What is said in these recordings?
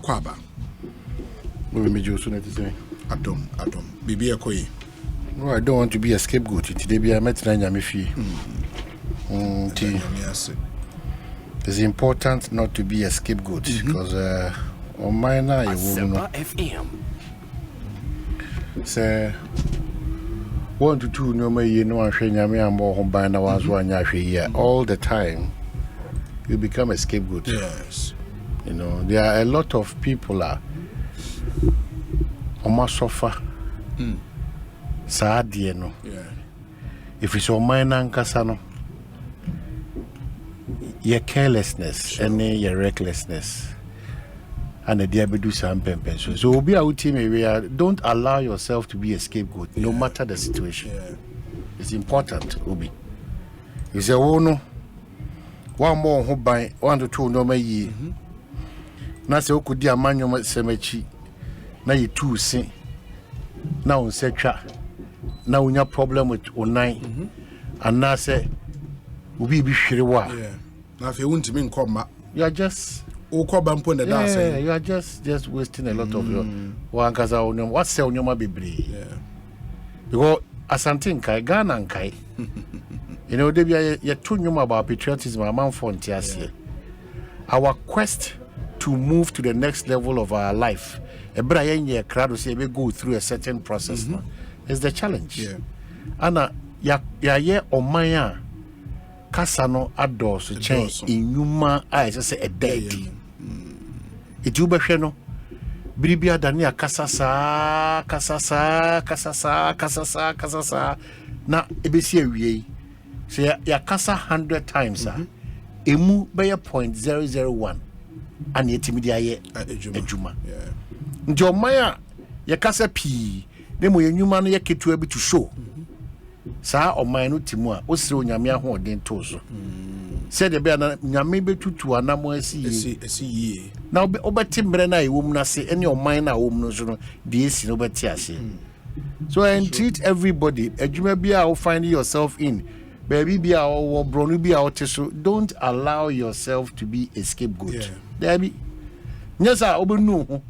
kwaba. We me just want to say. Adom. Bibi ekoyi. No, I don't want to be a scapegoat. Today be a metranya me fi. It's important not to be a scapegoat because on mine now you will FM. Say 1 to 2 no me no ahwe nyame ambo ho ban na wanso anya ahwe here all the time. You become a scapegoat. Yes. You know, there are a lot of people on suffer. Sadia no. Yeah. If it's on mine ankasa no. Your carelessness and your recklessness and the diabetes and pension. So we'll be out team area. Don't allow yourself to be a scapegoat, no matter the situation. Yeah. It's important, Obi. You say, oh no, one more who buy 1 to 2 no may ye. Na se oku di amanyo semechi na ye 2 sin. Na on secha. Na unya problem with online. And na say ubi bi hwere wa. Yeah. Now if you want to mean come, you are just you are just wasting a lot of your one kaza onyom. What say onyoma bebre? Yeah. Because asantin kai Ghana and kai. You know, they be a two nyoma about patriotism among frontiers. Our quest to move to the next level of our life. A Brian ye crowd say we go through a certain process. Is the challenge. Yeah. Anna ya omaya kasano adors change in yuma eyes say a dead. It you be no biribia dania kasasa na ebesi awie say ya kasa 100 times emu be 0.001 and yetimidi aye ejuma nti omaya ya kasa pi demo yenyuma no yeketu abi to show sa oman no timu a osire onyame ahoden tozo said the be na nyame betutu anamo asi ye na obeti mbre na ewom na se ene oman na wom no so no de esi no beti ase so and treat everybody adwuma bia you find yourself in baby bia or bronu bia oteso don't allow yourself to be a scapegoat there be nyesa obenu ho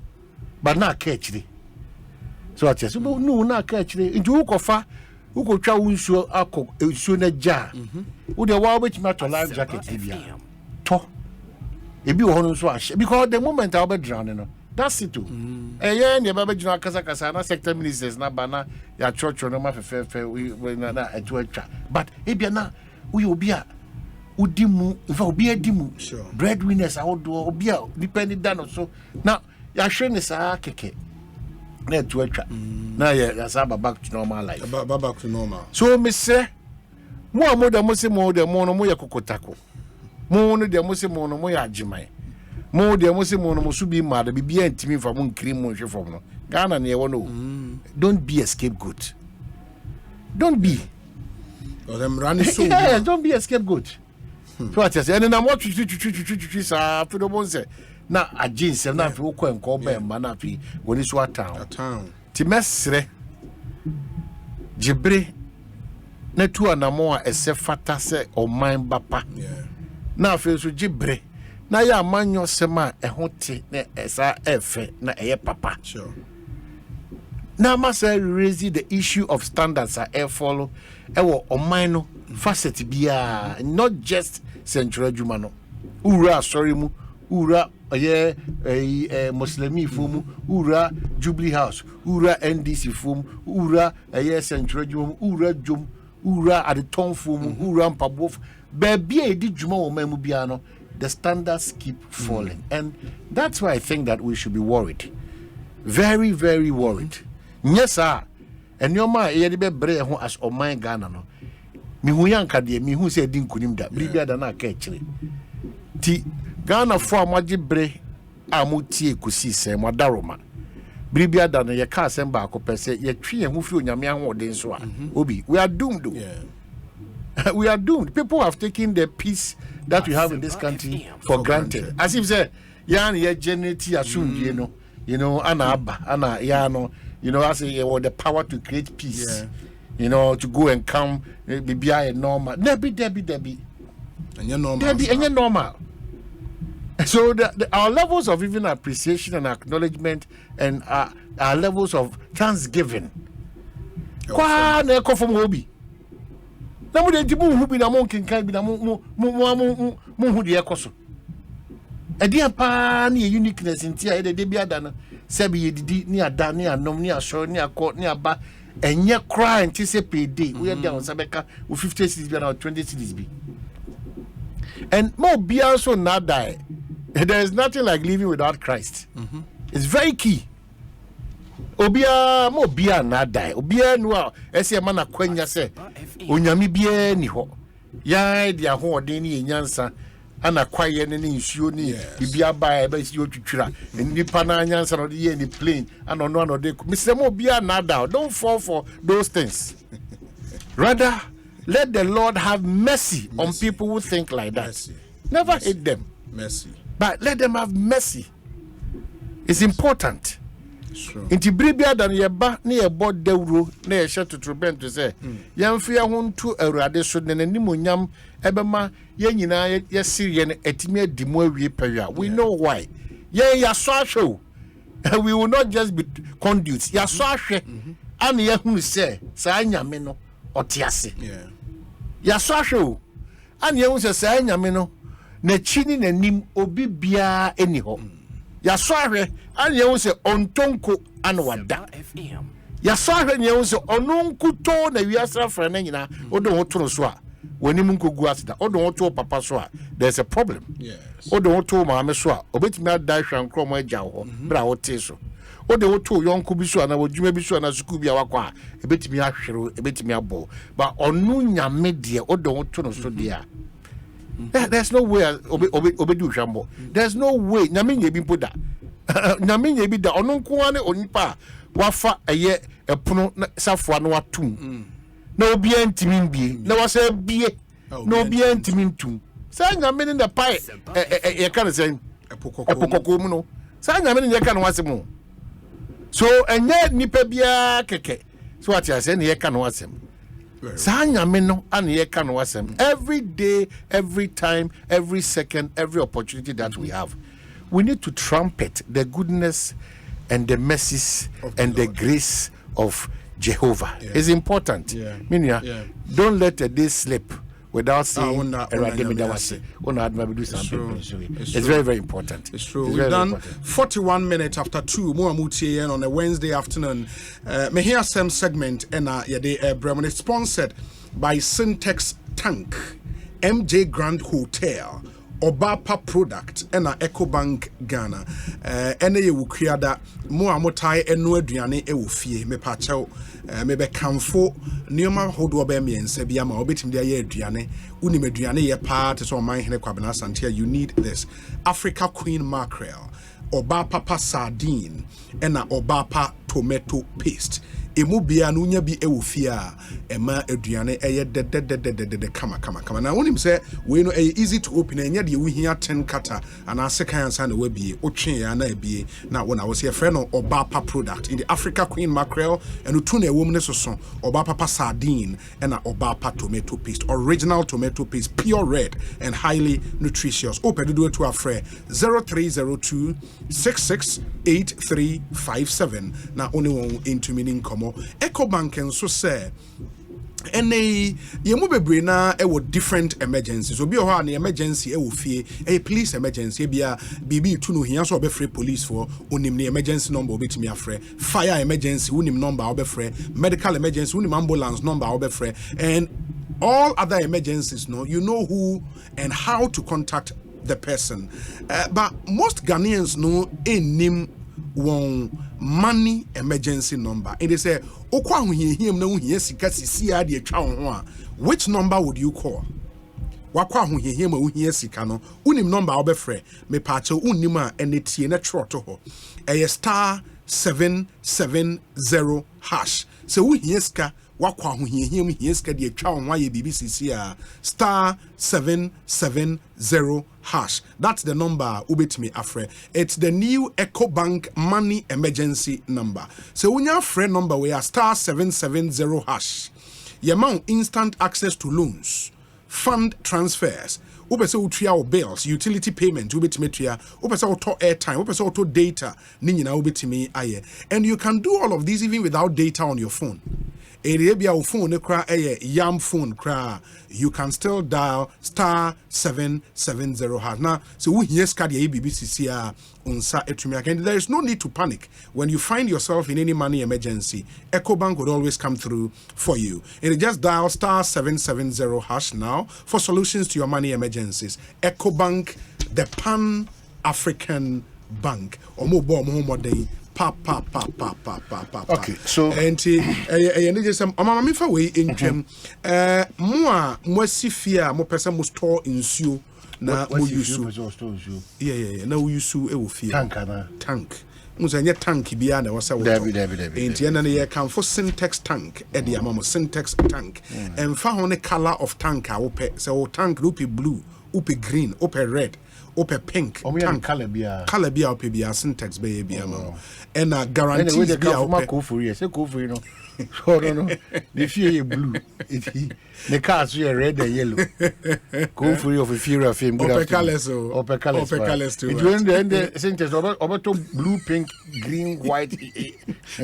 but na ka akire so ati so no na ka akire nti ukofa ukotwa unsuo akọ ensuo na ja wo de wa obetimi to life jacket bia to ebi wo no so ahye because the moment I be drown no that's it too eh ne ba be jina kasa na sector ministers na bana ya church no ma fefe we na etu atwa but ebia na we obi a udimu in fact obi adimu breadwinners awodo obi a depend da no so na ya hwe ne saa keke na etu atwa na ya saba back to normal life back to normal so me say mo amoda mo se mo de mo no mo ye kokotako mo no de mo se mo no mo ya agiman mo de mo se mo no mo su bi ma da bibia ntimi fa mo nkiri mo hwe fom no Ghana ne wo no don't be a scapegoat don't be them run so yeah, don't be a scapegoat so what you say and na mo twi sa afido mo say na agin na afi wo kwa nko ba ma na afi woni so town ti mesre jibre na tu anamo a ese fata se oman bapa na afi so jibre na ya amanyo sema ehote na esa efe na eye papa sure na ma say raise the issue of standards are follow ewo oman no facet bia not just central juma no ura sorry mu ura Muslimi fumu ura Jubilee House ura NDC fumu ura central juma ura jum ura adeton fumu ura mpabof baby e di juma o mamu bia no the standards keep falling and that's why I think that we should be worried very very worried yes sir and your ma ye de bebre ho as o man Ghana no mi hu yanka de mi hu se di nkunim da bibia da na ka akire ti Ghana for amagibre amuti Ekosiisen madaroma bibia da no ye ka asem ba akopese ye twe ye hu fi onyame ahoden so a obi we are doomed we are doomed people have taken the peace that we have in this country for granted as if say yan ye generative asundie no you know ana ya no you know as the power to create peace you know to go and come bibia normal debi and you normal normal So our levels of even appreciation and acknowledgement and our levels of thanksgiving. Kwa na eko from hobi. Na mo de dibu hu bi na mo nkenkan bi na mo hu de ekoso. Edi pa na uniqueness ntia e de bi ada no. Se bi yedidi ni ada ni anom ni asho ni akọ ni aba enye cry nti se payday. We dey on sabeka 50 cities bi na 20 cities bi. And more be also not die. There is nothing like living without Christ. It's very key. Obia mo bia na die. Obia no ese man akwanya se onyame bia ni ho. Ya dia ho odin ni nyansa ana kwaye ne nsuo ni bibia ba e ba si otwitwira. Nipa na nyansa no de ni plane ana no de. Mr. Mo bia na die. Don't fall for those things. Rather, let the Lord have mercy on people who think like that. Mercy. Never Mercy. hate them. Mercy. But let them have mercy. It's important. Sure. Inti bribia dan ye ba na ye bo dawro na ye hye totrobent to say yamfe ye ho nto awurade so ne nanimonyam ebema ye nyina ye siriye ne atimi adimu awie pawia. We know why. Ye ya so ahwe. We will not just be conduits. Ya so ahwe ana ye hunu say sa nyame no otiase. Yeah. Ya so ahwe ana ye hunu say sa nyame no na chini na nim obi bia eni ho. Ya so ahwe ana ye hunu say ontonko ana wada. Ya so ahwe ye hunu say ononkuto na wiasra fra na nyina odo ho toro so a wonim nkogu asida odo ho to papa so a there's a problem. Yes. Odo ho to maame so a obetimi ada hwan kromo agya ho bra ho te so. Odo ho to yonko bi so na wodwuma bi so na school bi awakwa ebetimi ahwero ebetimi abo but onu nyame de odo ho to no so de a there's no way obedu hwambo. There's no way nyame nye bi poda nyame nye bi da onu nko ane onipa wafa eye epono safo na watum na obi antimi bie na wasa bie na obi antimi ntum sa nyame ne the pie ye kan say epokoko mu no sa nyame ne ye kan wasem so enye nipa bia keke so what you say ne ye kan wasem sa nyame no an ye kan wasem every day, every time, every second, every opportunity that we have. We need to trumpet the goodness and the mercies and the grace of Jehovah. It's important. Don't let a day slip without saying it's very, very important. It's true. We've done 41 minutes after 2 more on a Wednesday afternoon. Me hear some segment and it's sponsored by Syntex Tank, MJ Grand Hotel, Obapa Product and Ecobank Ghana. Ene ye wukiada mo amotai enu aduane e wo fie me pacho me be kamfo nioma hodo be miense bia ma obetim dia ye aduane uni me aduane ye pa te so man hene kwabena santia. You need this Africa Queen mackerel, Obapa sardine and Obapa tomato paste. Emu bia no nya bi ewo fie a ema aduane eye de kama na wonim say we no easy to open enya de wo hia 10 kata ana second answer na wabie otwe ya na abie na wona wo say friend no Obapa product in the Africa Queen mackerel and tu na ewom ne soso Obapa sardine and Obapa tomato paste, original tomato paste, pure red and highly nutritious. Open do it to our friend 0302 668357 na only one into meaning komo Ecobank and so say ene yemu bebre na e wo different emergencies obi ho an emergency e wo fie e police emergency bia bibi tu no hia so obefre police for onim ne emergency number obetimi afre, fire emergency unim number obefre, medical emergency unim ambulance number obefre, and all other emergencies. No, you know who and how to contact the person, but most Ghanaians know enim one money emergency number. And they say, "Okwa him na uhie sika sisi a de atwa ho a, which number would you call?" Wakwa him uhie sika no, unim number obefre, me pacho unim a enetie na trot ho. Star 770 hash. So uhie sika wakwa him uhie sika de atwa ho a ye BBC a star 770 hash. That's the number ubetimi afre. It's the new Ecobank money emergency number. So when your friend number we are star 770 hash. Your mount instant access to loans, fund transfers, Wopese utua bills, utility payment, wobetime tua. Wopese auto airtime, wopese auto data, ni nyina wobetime aye. And you can do all of these even without data on your phone. Area phone yam phone cra, you can still dial *770#. Now, so we hear Stadia BBC unsa etumiak, and there is no need to panic when you find yourself in any money emergency. EcoBank would always come through for you. And just dial *770# now for solutions to your money emergencies. EcoBank, the Pan-African Bank. Okay, so and just mama fa we intwem mo asifia mo pesa mo store nsuo na mo use yeah na we use e wo fie tank mo say tank bia na wasa wo enti na ye kan for syntax tank e de amamo syntax tank and fa ho ne color of tank a wo pe say wo tank no pe blue wo pe green wo pe red ope pink tank color bia ope bia syntax be bia ma and guarantees bia ope go for yes go for no so no the fear blue the cars are red and yellow go for of a fear of him ope colors too it when the syntax over to blue pink green white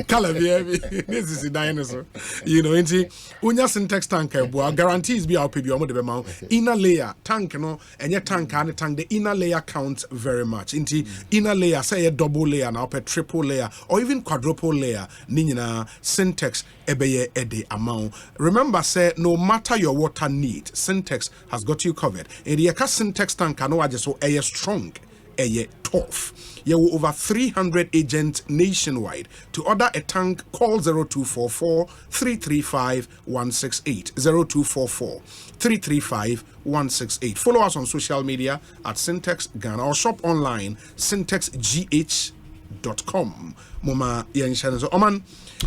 color bia this is a dinosaur you know enti unya syntax tank guarantees bia ope bia mo de be ma inner layer tank no enye tank and tank the inner layer counts very much. Inti inner layer, say a double layer, now a triple layer, or even quadruple layer. Nina syntax ebeye ede amount. Remember, say no matter your water need, syntax has got you covered. And the syntax tank can no so a strong, a tough. You have over 300 agents nationwide. To order a tank, call 0244 335 168 0244 335 168. Follow us on social media at Syntax Ghana or shop online syntaxgh.com. Mama Yanshan Oman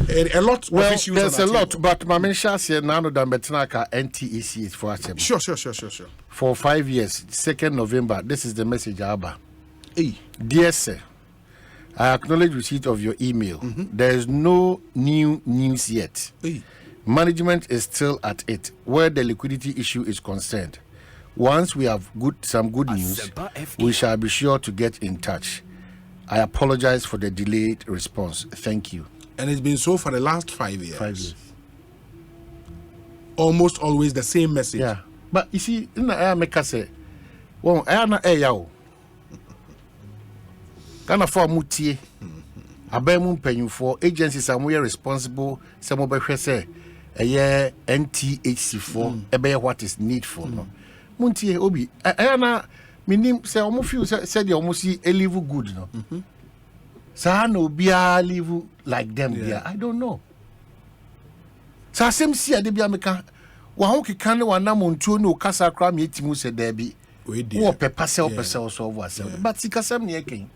a lot well, of issues. There's a lot, but my mention here now that Betanaka NTEC is for us. Sure. For 5 years, 2nd November, this is the message Abba. Hey. Dear sir, I acknowledge receipt of your email. There is no new news yet. Hey. Management is still at it where the liquidity issue is concerned. Once we have some good news, we shall be sure to get in touch. I apologize for the delayed response. Thank you. And it's been so for the last 5 years. 5 years. Almost always the same message. Yeah. But you see, in the air make us say, well, I am not a yaw. Kind of for mutie. Abemu penyu for agencies are more responsible. Some of them say, a year NTHC for what is needful. No. Muntie obi. I minim say almost feel said you almost see a live good. No. Sa no be a live like them. Yeah. I don't know. Sa same see a debi ameka. Wa ho keka ne wa na montuo no kasa kra me etimu se there be. Wo pepa se so was. But sikasam ne ken.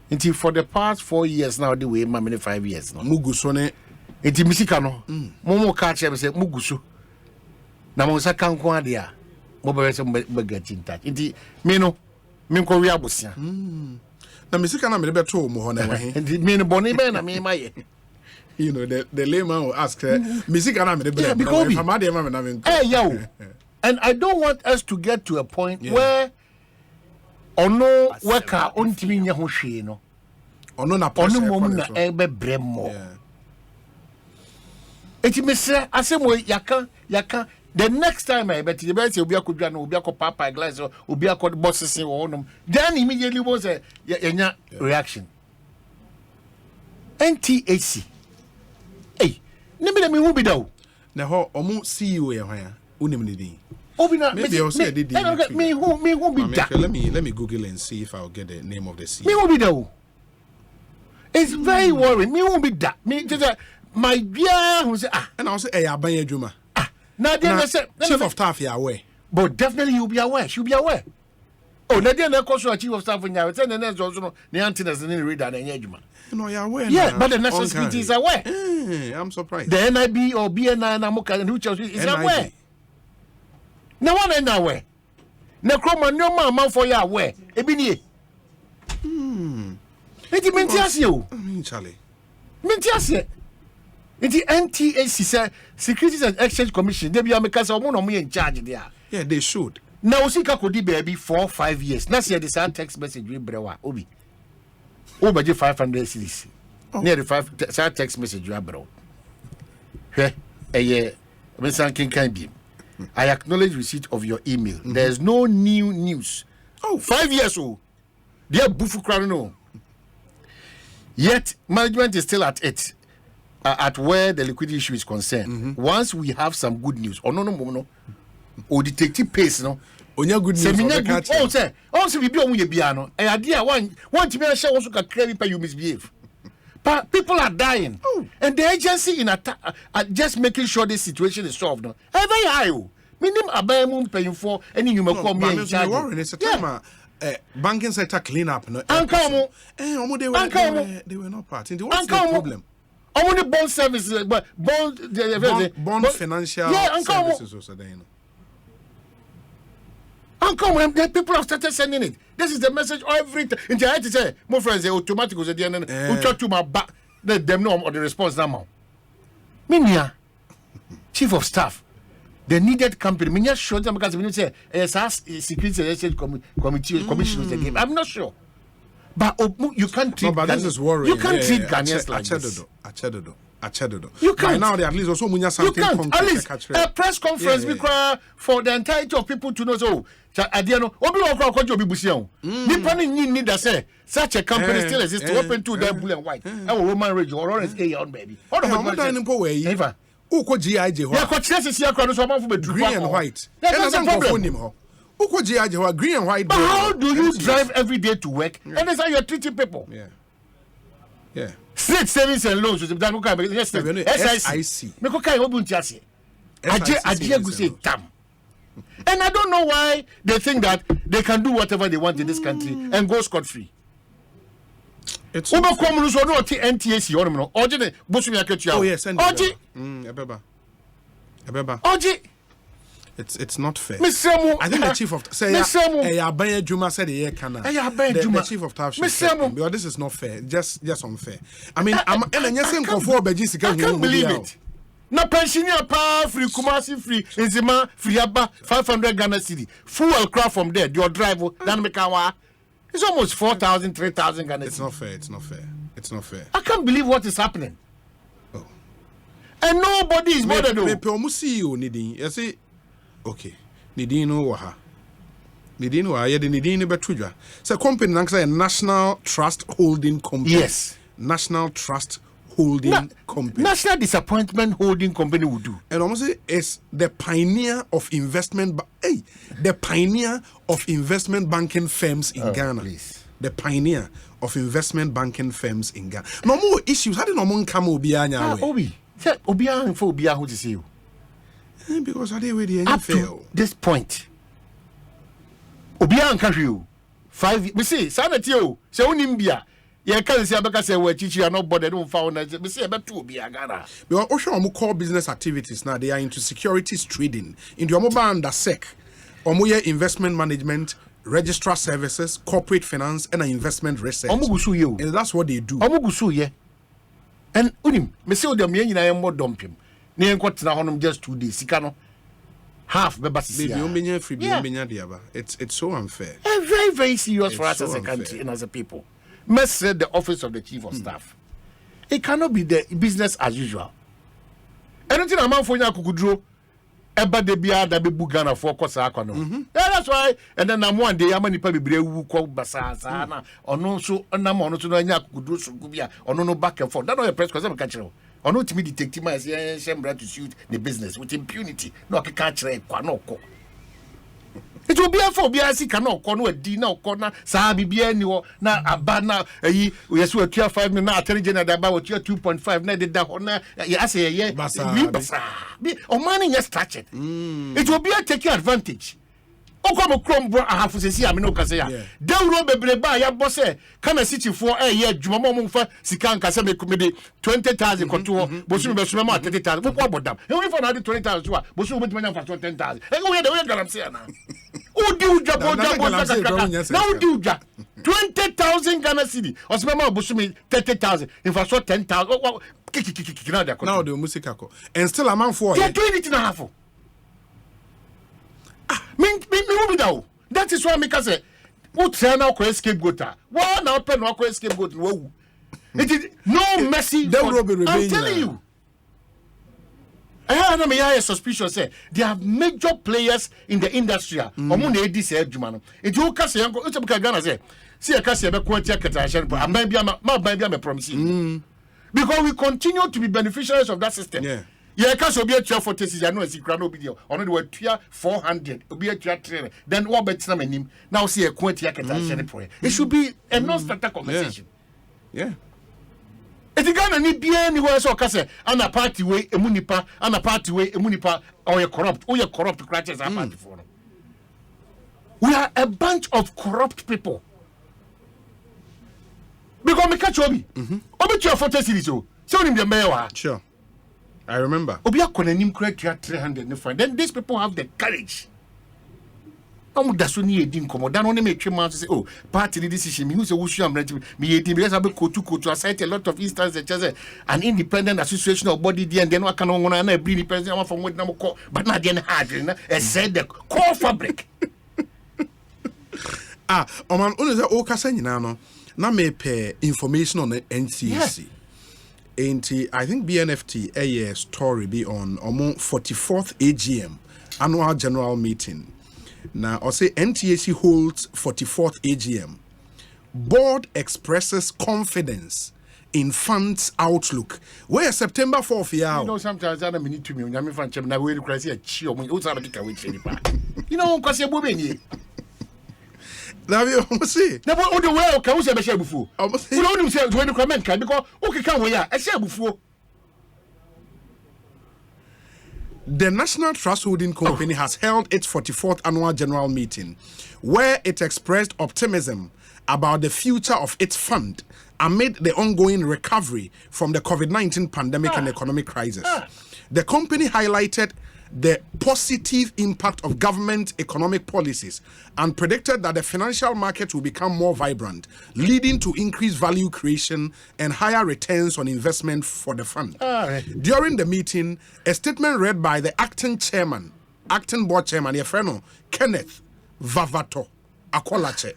Until for the past 4 years now, the way my many 5 years now. Mugusone. Enti misika no. Momo catch me say mugusu. Na mo sa kan kwa dia. Mo be say be get in touch. Enti me no me ko wi abosia. Na misika na me be to mo ho na wa he. Enti me no boni be na me maye. You know the layman will ask misika na me be because hey yo. And I don't want us to get to a point where ono weka ontimi nya ho hwe no ono na ono mom na ebe bremo eti mesre asemo yaka the next time I bet you say obi akodwa na obi akopapa glass obi akod bosses wo then immediately was a nya reaction NTHC hey ne me hu bi dawo na ho omo CEO ye hwan unim ne din maybe I'll say did me who be that. Let me Google and see if I'll get the name of the CEO. Me who be that? It's very worrying. Me who be that? Me just my dear who say and I'll say hey Abanye Juma. Now then say chief of staff you aware. But definitely you'll be aware. She'll be aware. Oh, na then the chief of staff in your tell the next also no the antennas in reader and Juma. No, you're aware. Yeah, but the national security is aware. I'm surprised. The NIB or BNI and Amoka and who is aware. Na one na we na kroma no man for ya we ebi nie enti mentiase o Charlie mentiase enti NTHC say Securities and Exchange Commission they be ameka say omo no mo in charge there yeah they should Now Osika could baby 4 or 5 years. Now see the text message we brewa obi. Over 500 cedis. Near the 5 text message you bro. Hey, I acknowledge receipt of your email. There's no new news. 5 years old. Dear Bufu Krano. Yet management is still at it. At where the liquidity issue is concerned. Once we have some good news, no, or detective pace, no. Onya good news. Oh, say, also we be on your piano. And idea one to be a show also can claim you misbehave. But people are dying, and the agency in attack are just making sure this situation is solved. No, very high. Minimum abemum paying for any human come here. It's a time. Banking sector clean up. No, they were not part. What's the problem? Only bond services, but bond financial services also there. Uncle, when people have started sending it, this is the message every time. In the to say, my friends, they automatic was at the end. We talk to my back. Let them know the response now. Minya, chief of staff, the needed company. Minya showed them because we say security committee commissioners again. I'm not sure. But you can't treat. No, but this is worrying. You can't treat Ghanaians like this. You can't. Now they at least also munya something. You can't. At least a press conference we cry for the entirety of people to know. So, Adiano, obi okra kwaji obi busia. Nipa ni need to say such a company still exists. Open to the blue and white. Roman Ridge or Orange A on baby. What about Eva? Uko GIJ. Yeah, coach, let's see a crowd. So I'm green and white. That's a problem. Uko GIJ, green and white. But how do you drive every day to work? And that's how you're treating people. Yeah. State savings and loans with the SIC. Me ko kai obunti ase. Aje go say tam. And I don't know why they think that they can do whatever they want in this country and go scot free. It's Uno come so no NTAC on no. Oje ne bosumi aketua. Oh yes, Oje. Ebeba. Oje. It's not fair. I think the chief of say Abaya Juma said the chief of staff should because this is not fair. Just unfair. I mean, I can't believe it. Na pensioner pa free Kumasi free Enzima free Abba 500 Ghana cedi. Fuel crowd from there. Your driver dan mekawa. It's almost 4,000 3,000 Ghana cedi. It's not fair. I can't believe what is happening. And nobody is bothered though. Me pe omusi o nidin. You see okay. Nidino waha. Nidino wa ye de nidino betudwa. Say company nanka National Trust Holding Company. Yes. National Trust Holding Company. National Disappointment Holding Company would do. And almost is the pioneer of investment the pioneer of investment banking firms in Ghana. Please. The pioneer of investment banking firms in Ghana. No more issues. How did no more come obianya? Obi. Say obiya for obiya who to see you. Because I did up to this point. Obiya and country 5 we see sanity o say unimbia ye can say abeka say we chichi are not bothered don't found we say about 2 obiya Ghana because omo core business activities now they are into securities trading into your mobile under sec omo investment management registrar services corporate finance and investment research and that's what they do omo gusu ye and unim me say dem ye nyina ye mo dompim na enkotena honom just 2 days sika no half beba sisi it's so unfair. Very, very serious for us as a country and as a people. Must say the office of the chief of staff. It cannot be the business as usual. Anything a man for ya kukudro, eba de bia da be Ghana for kosa akono. Yeah, that's why. And then one day amani pa bebre wu ko basa na ono so nam ono so na nya kukudro so gubia ono no back and forth. That no your press because I'm catch you. Ono timi detective man say shembra to suit the business with impunity. No ka catch kwa no ko. It will be a for BIC cannot corner a dinner corner, Sabia no na abana yes, we are 5 minutes, telling General about your 2.5 netted that honor. Yes, yeah, or money just touch it. It will be a taking advantage. Come chrome bro I have to say I mean no say down road bebreba ya boss can sit for a year jumamo mfa sika nka me comedy 20,000 konto bosu be so ma 30,000 for about them and for another 20,000 so bosu be manya for 10,000 e go we the way garam say na udi uja now udi uja 20,000 Ghana cedi o so ma bosu me 30,000 in for so 10,000 now the music and still a man for they doing it in half me Me will be down. That is why I make us say, what turn out scapegoat? Why now pen no scapegoat? It is no mercy. I'm telling you. I have suspicion say there are major players in the industry. Omo this Jumano. It you can say uncle Ghana say, see a case be quantity catation, but I promise you. Because we continue to be beneficiaries of that system. Yeah, because obi atua 40 I know is crano obi there. Ono de watua 400, obi atua 300. Then what bet na manim. Now see a quantity catation point. It should be a non-starter conversation. Yeah. Eti Ghana ni bia anywhere so kase ana party way emunipa ana party way emunipa or you corrupt crutches are party for. We are a bunch of corrupt people. Because me catch obi. Obi to 40 series o. So him the mayor. Sure. I remember. Obi akona nim credit 300 no friend. Then these people have the courage. That's when you didn't come. Then only make 3 months say, oh, party decision. Me who say we should me because I be to cite a lot of instances such as an independent association of body there and then what can on and bring independent from what number call, but not then hard. Said the core fabric. Oman only the okasa nyina no na me pay information on the NCAC. I think BNFT a story be on 44th AGM annual general meeting. Now, I'll say NTAC holds 44th AGM. Board expresses confidence in funds outlook. Where September 4th, yeah. You know, sometimes I don't need to me. I'm from China. We request a chill. You know, because you're moving. Now, you see. Now, what the way can we say before? We don't say when you comment, because okay, can we? I said before. The National Trust Holding Company has held its 44th annual general meeting, where it expressed optimism about the future of its fund amid the ongoing recovery from the COVID-19 pandemic and economic crisis. The company highlighted the positive impact of government economic policies and predicted that the financial market will become more vibrant, leading to increased value creation and higher returns on investment for the fund. During the meeting, a statement read by the acting board chairman, Yefreno Kenneth Vavato Akolache,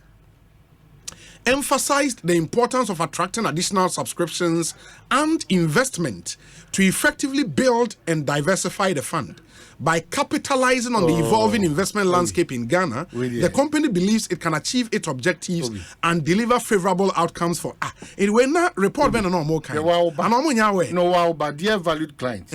emphasized the importance of attracting additional subscriptions and investment to effectively build and diversify the fund. By capitalizing on the evolving investment landscape in Ghana, the company believes it can achieve its objectives and deliver favorable outcomes for it will not report ben no more kind. But dear valued clients,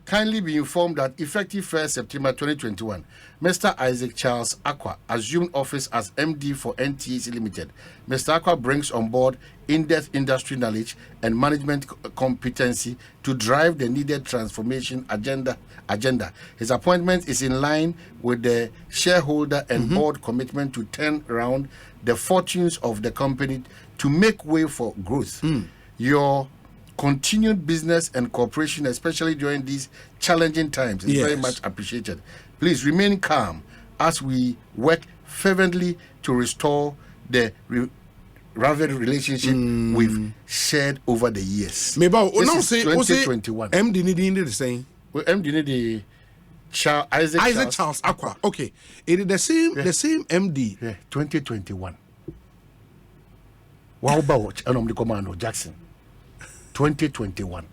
kindly be informed that effective 1st September 2021, Mr. Isaac Charles Aqua assumed office as MD for NTAC Limited. Mr. Aqua brings on board in-depth industry knowledge and management competency to drive the needed transformation agenda. His appointment is in line with the shareholder and board commitment to turn around the fortunes of the company to make way for growth. Your continued business and cooperation, especially during these challenging times, is very much appreciated. Please remain calm as we work fervently to restore the rivalry relationship we've shared over the years. Maybe this is 2021. MD need the same. MD need the Isaac Charles Aqua. Okay, it is the same MD. 2021. Wow, about and the commando Jackson. 2021.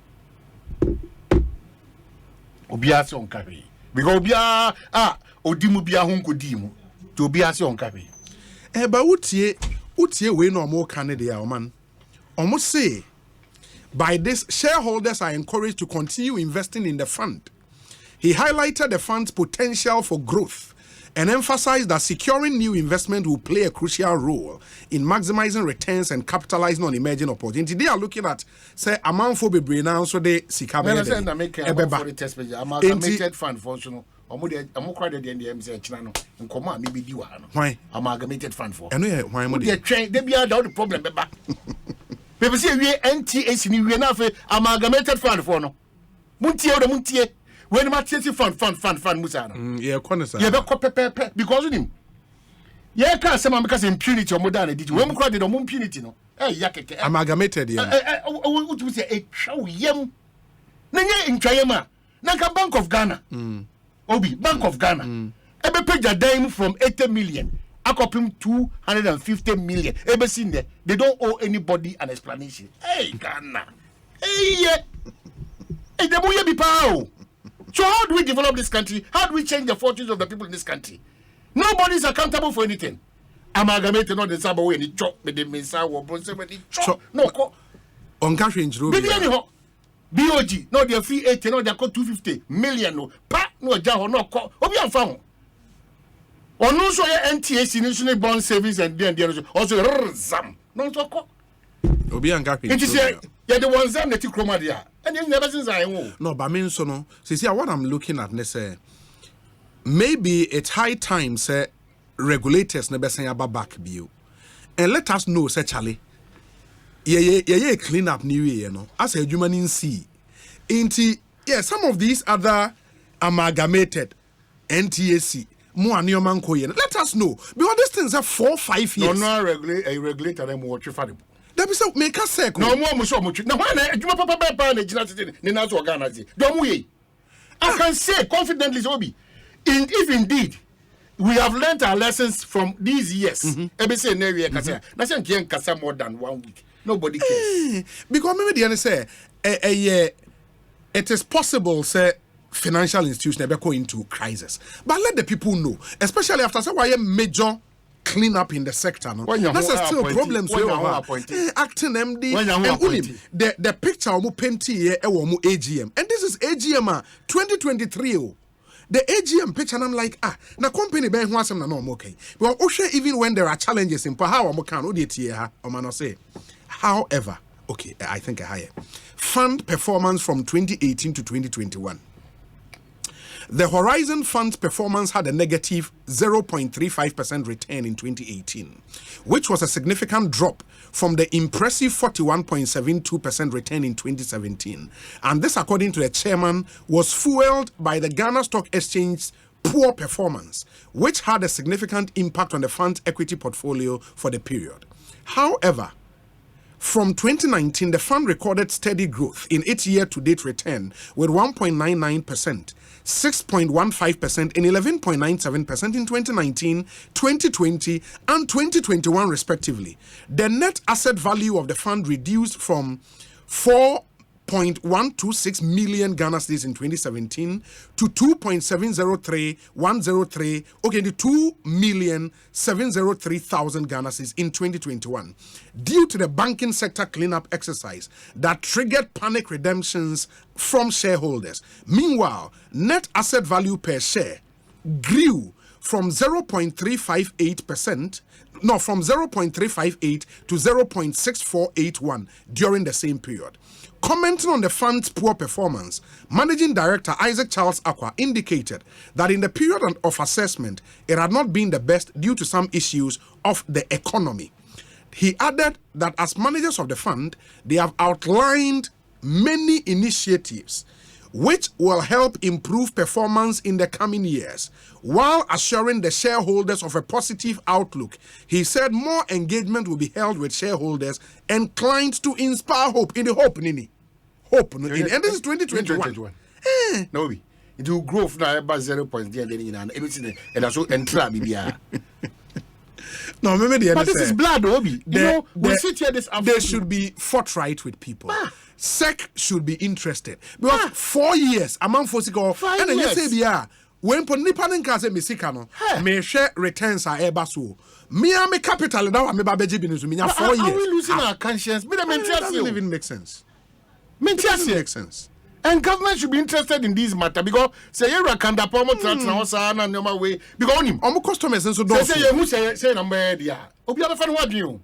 Obiase on carry. Because obia odimu bia honko dimu. To obiase on carry. But utie we no more Canada man. Almost say by this shareholders are encouraged to continue investing in the fund. He highlighted the fund's potential for growth and emphasized that securing new investment will play a crucial role in maximizing returns and capitalizing on emerging opportunities. They are looking at, say, amount for be now, so they see amalgamated fund functional. Amalgamated fund for. They be out the problem. People say we NTAC ni we na fe amalgamated fund for no. Muntie when ma tete fund musa no. Yeah, konesa. Yeah, be ko pepe because of him. Yeah, can say because impunity or modern did. When we the impunity no. Ya keke. Amalgamated yeah. What we say show yem. Na nya ntwayema. Na ka Bank of Ghana. Obi Bank of Ghana. Ebe page a dime from 80 million. Akopim 250 million. Ebe seen there. They don't owe anybody an explanation. Hey, Ghana. Hey, hey, the boy be pow. So how do we develop this country? How do we change the fortunes of the people in this country? Nobody is accountable for anything. Amalgamate not the sabo any chop with the mensa or bronze with the chop. No, on cash range road. BOG, no, they're free 80, no, they're 250 million. No, pa, no, jaho, no, obi am found. Or no, so NTS, National Bond Savings, and then there is also Zam. No, so Obi and Gapi. It is yeah, the ones that you chroma there. And then never since I know. No, but I mean, so no. See, what I'm looking at, say, maybe it's high time, say, regulators never say about back view. And let us know, say, Charlie. Yeah, clean up new year, you know. As a human in sea. Yeah, some of these other amalgamated NTAC, more Newman Koyen. Let us know. Because these things are 4-5 years. No, regulator them watch you for that is make us say no more much. Now, when you papa I can say confidently, Obi, if indeed we have learned our lessons from these years, nothing more than 1 week. Nobody cares. Because maybe the other say, it is possible, say, financial institutions never go into crisis. But let the people know, especially after say major clean up in the sector. No? That's still problems we have. Acting MD and the picture of Penti AGM. And this is AGM 2023. The AGM picture, and I'm like, na company ben who asem na no okay. Well, even when there are challenges in how can or say. However, okay, I think higher. Fund performance from 2018 to 2021. The Horizon Fund's performance had a negative 0.35% return in 2018, which was a significant drop from the impressive 41.72% return in 2017. And this, according to the chairman, was fueled by the Ghana Stock Exchange's poor performance, which had a significant impact on the fund's equity portfolio for the period. However, from 2019, the fund recorded steady growth in its year-to-date return with 1.99%, 6.15%, and 11.97% in 2019, 2020, and 2021 respectively. The net asset value of the fund reduced from 4.126 million Ghana cedis in 2017 to 2.703103, okay, the 2,703,000 Ghana cedis in 2021, due to the banking sector cleanup exercise that triggered panic redemptions from shareholders. Meanwhile, net asset value per share grew from 0.358% from 0.358 to 0.6481 during the same period. Commenting on the fund's poor performance, Managing Director Isaac Charles Aqua indicated that in the period of assessment, it had not been the best due to some issues of the economy. He added that as managers of the fund, they have outlined many initiatives which will help improve performance in the coming years, while assuring the shareholders of a positive outlook. He said more engagement will be held with shareholders and clients to inspire hope. In the hope, Nini. Hope. And this is 2021. No, it will grow from about 0.0 and also enter. No, maybe but this is blood, Obi. We sit here this afternoon. They should be forthright with people. SEC should be interested. Because 4 years, among 4 years, and then you say, when Ponipanen Casa Mexicano, may share returns are ever so. Me capital now, I'm about Beji Binus. 4 years. Are we losing our conscience? It doesn't even make sense. It doesn't make sense. And government should be interested in this matter because say you can da pomo transfer na no way because onim omo customers nso do say you say number dia obi afa no wadwen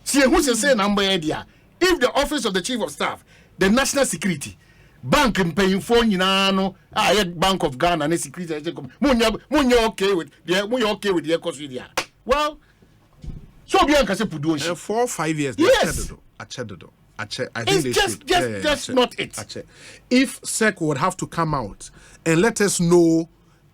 say who say number dia if the office of the chief of staff, the national security bank paying for nyina no Bank of Ghana and security munya okay with the Ekosiisen. Well, so bianca say pudu 4 or 5 years yes. Achedodo. I think it's just not it. If SEC would have to come out and let us know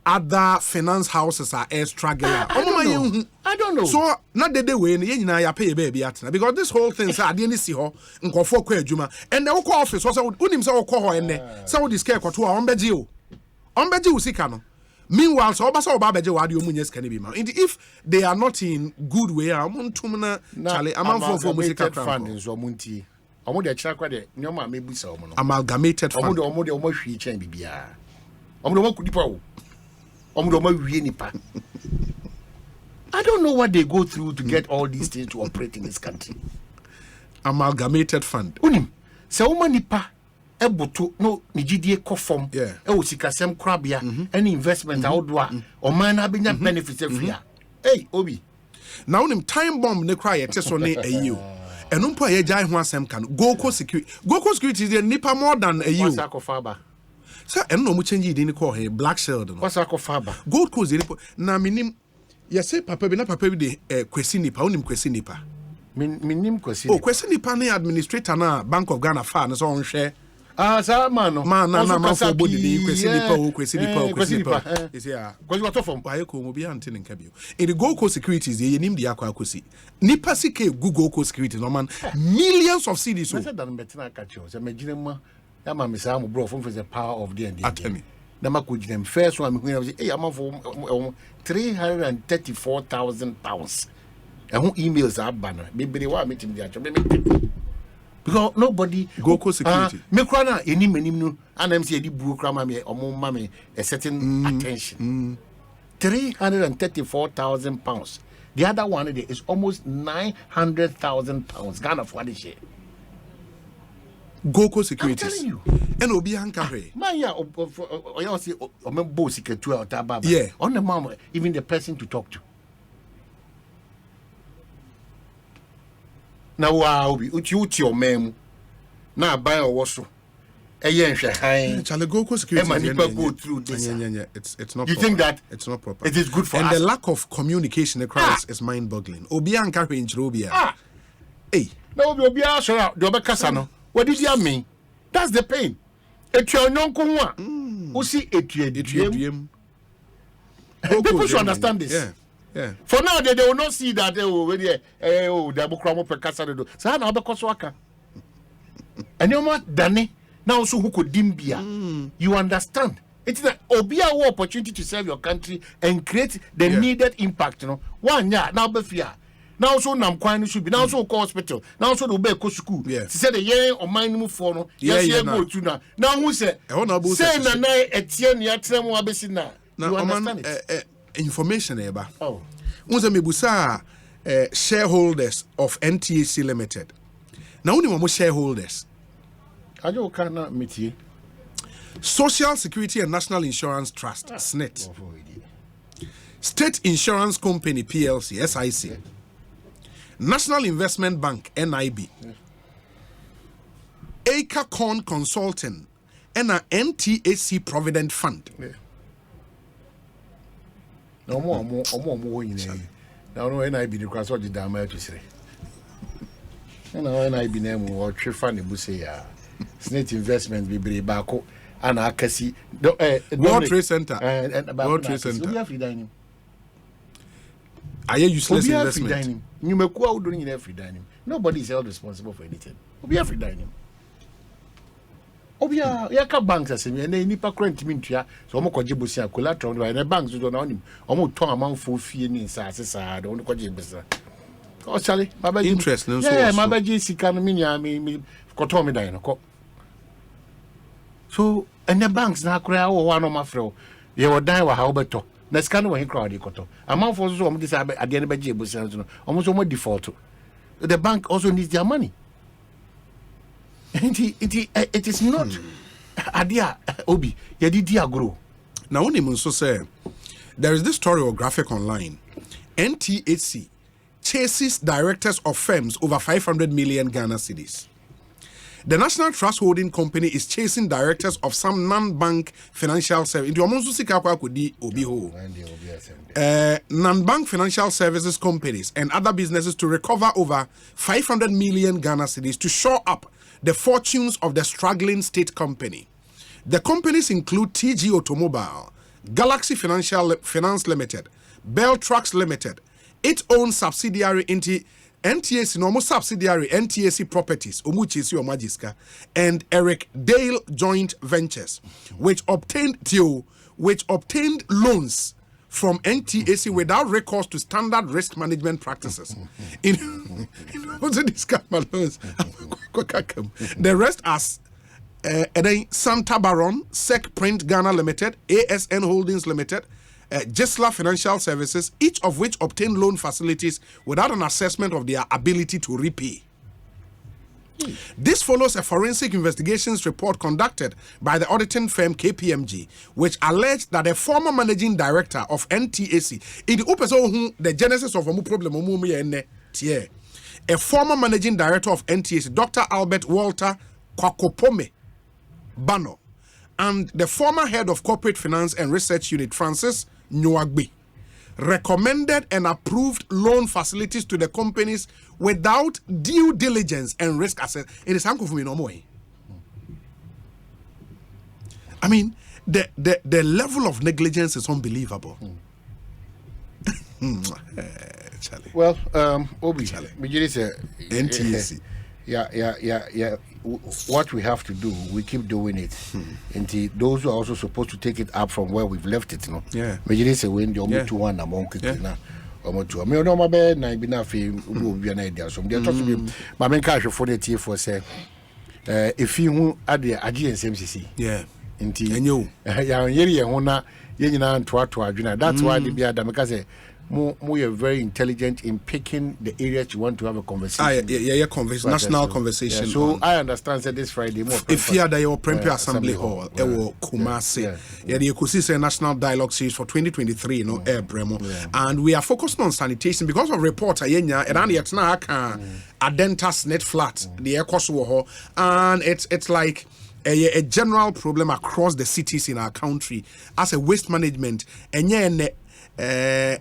other finance houses are struggling. I don't know. So not the way you pay baby at because this whole thing I didn't see her and go for Juma and the office was unim so call her and so this care to on beji sikano. Meanwhile, so obasa obabeje wadi omunye skani bi ma. If they are not in good way, amontum na chale amanfo for musical fund nso omunti. Omo de kira kwa de nyoma mebusa omo no. Amalgamated fund. Omo de hwie chen bibia. Omo de makunipa wo. Omo de wie nipa. I don't know what they go through to get all these things to operate in this country. Amalgamated fund. Unim. Se omo nipa eboto no nigidie kofom yeah. O sikasem krabia any investment outdoor or man abenya benefits every hey obi now him time bomb ne cry yete so ne ayi eno mpo ye jai ho asem kan Goko security is the nipa more than ayi what's akofaba so eno no mu change din ko he black shield no what's akofaba Gold Coast nipa na minim ye say papa bi de kwesi nipa onim kwesi nipa minim kwesi oh kwesi nipa ne administrator na Bank of Ghana fa ne so onhwe sa mano man na for body dey kwesi nipa is here kwesi wato form aye ko mo bi ante ne nka bio in the Gold Coast securities ye nim de akwa akosi nipa sike Google Coast securities no man millions of cedis so that betina catch you say magine ma ya ma me say am bro from the power of the end na makugine them first one me hu say hey am for 334,000 pounds and who emails are banner be wa meeting the actually because nobody Goko security me kra na enim no anam say di buo kra ma me omo ma me a certain attention 334,000 pounds the other one is almost 900,000 pounds Ghana for the share Goko securities I'm telling you and obi anka hwe man ya o say o me bo security out baba yeah on the mom even the person to talk to na wa obi uti o mem na ban owo so eye nhwe han chale Goko security go through this it's not you proper. think that it's not proper it is good for and us the lack of communication across is mind boggling obi anka hwe nchiro obi hey na obi asora de obekasa no what did you mean that's the pain etua nyonko ho a usi etuaduem people should understand this yeah for now they will not see that they bukra per kasa do sa na obekoso aka anyoma dane na also who could dimbia you understand it's the obia opportunity to serve your country and create the needed impact one now befia now so nam kwan should be now so go hospital now so do be go school say the year or mind move for no yes go to now who say say na etie ne atrem wa besi na you understand it information eba unza mebusa shareholders of NTAC Limited na uni mo shareholders ajo kana metie Social Security and National Insurance Trust SNIT State Insurance Company PLC SIC National Investment Bank NIB Acre Corn Consulting and a NTAC Provident Fund no more now no NIB the cross the dama to say NIB name or fund the busse ya SNIT investment be bako and akasi World Trade Center World Trade Center we have free dining are you useless investment you make who doing in free dining nobody is held responsible for anything we have free dining obia yaka banks asemi na nipa current mintua so omo koje bosia collateral na banks do na onim omo ton amanfo fie ni nsase saa do omo koje bosia o chale baba interest no so yeah baba ji sika no minya me koto me dan no ko so and the banks na akura wo wa no mafrɛ ye wo dan wa ha wo beto na sika no wo he crowd ikoto amanfo so omo disa ade ne baje bosia no omo so omo default the bank also needs their money. It is not adia obi yedi agro now only mun so say there is this story or graphic online NTAC chases directors of firms over 500 million Ghana cedis. The National Trust Holding Company is chasing directors of some non-bank financial services. Into amonso sika kwa kodi obi ho. Non-bank financial services companies and other businesses to recover over 500 million Ghana cedis to shore up the fortunes of the struggling state company. The companies include TG Automobile, Galaxy Finance Limited, Bell Trucks Limited, its own subsidiary NTAC, normal subsidiary NTAC Properties, Omuchisi Omajiska, and Eric Dale Joint Ventures, which obtained till which obtained loans from NTAC without recourse to standard risk management practices. In also these kind of loans, the rest as Santa Baron, Sec Print Ghana Limited, ASN Holdings Limited, Gisla Financial Services, each of which obtained loan facilities without an assessment of their ability to repay. This follows a forensic investigations report conducted by the auditing firm KPMG, which alleged that a former managing director of NTAC, in the genesis of a problem, a former managing director of NTAC, Dr. Albert Walter Kwakopome Bano, and the former head of corporate finance and research unit, Francis Nyuagbi, recommended and approved loan facilities to the companies without due diligence and risk assessment. It is uncle for me no more. I mean, the level of negligence is unbelievable. Charlie. Well, Obi, Charlie. NTAC. Yeah. What we have to do, we keep doing it. And those who are also supposed to take it up from where we've left it, Yeah. Majority say when the to one among now. I mean, no, my bed, I be not feeling be an idea. So they're talking to me. My main cash for the tea for say, if you add the AGNCMCC, Yeah. and you, that's why the Biadamaka we are very intelligent in picking the areas you want to have a conversation. Conversation, national conversation. Yeah, so I understand that this Friday more. If you are the Premier Assembly Hall, Kumasi, the Ekosiisen National Dialogue Series for 2023, Air Bremo, and we are focused on sanitation because of reports. Ayenya, and it's now Adentas net flat, the Ekosiwo, and it's like a general problem across the cities in our country as a waste management, and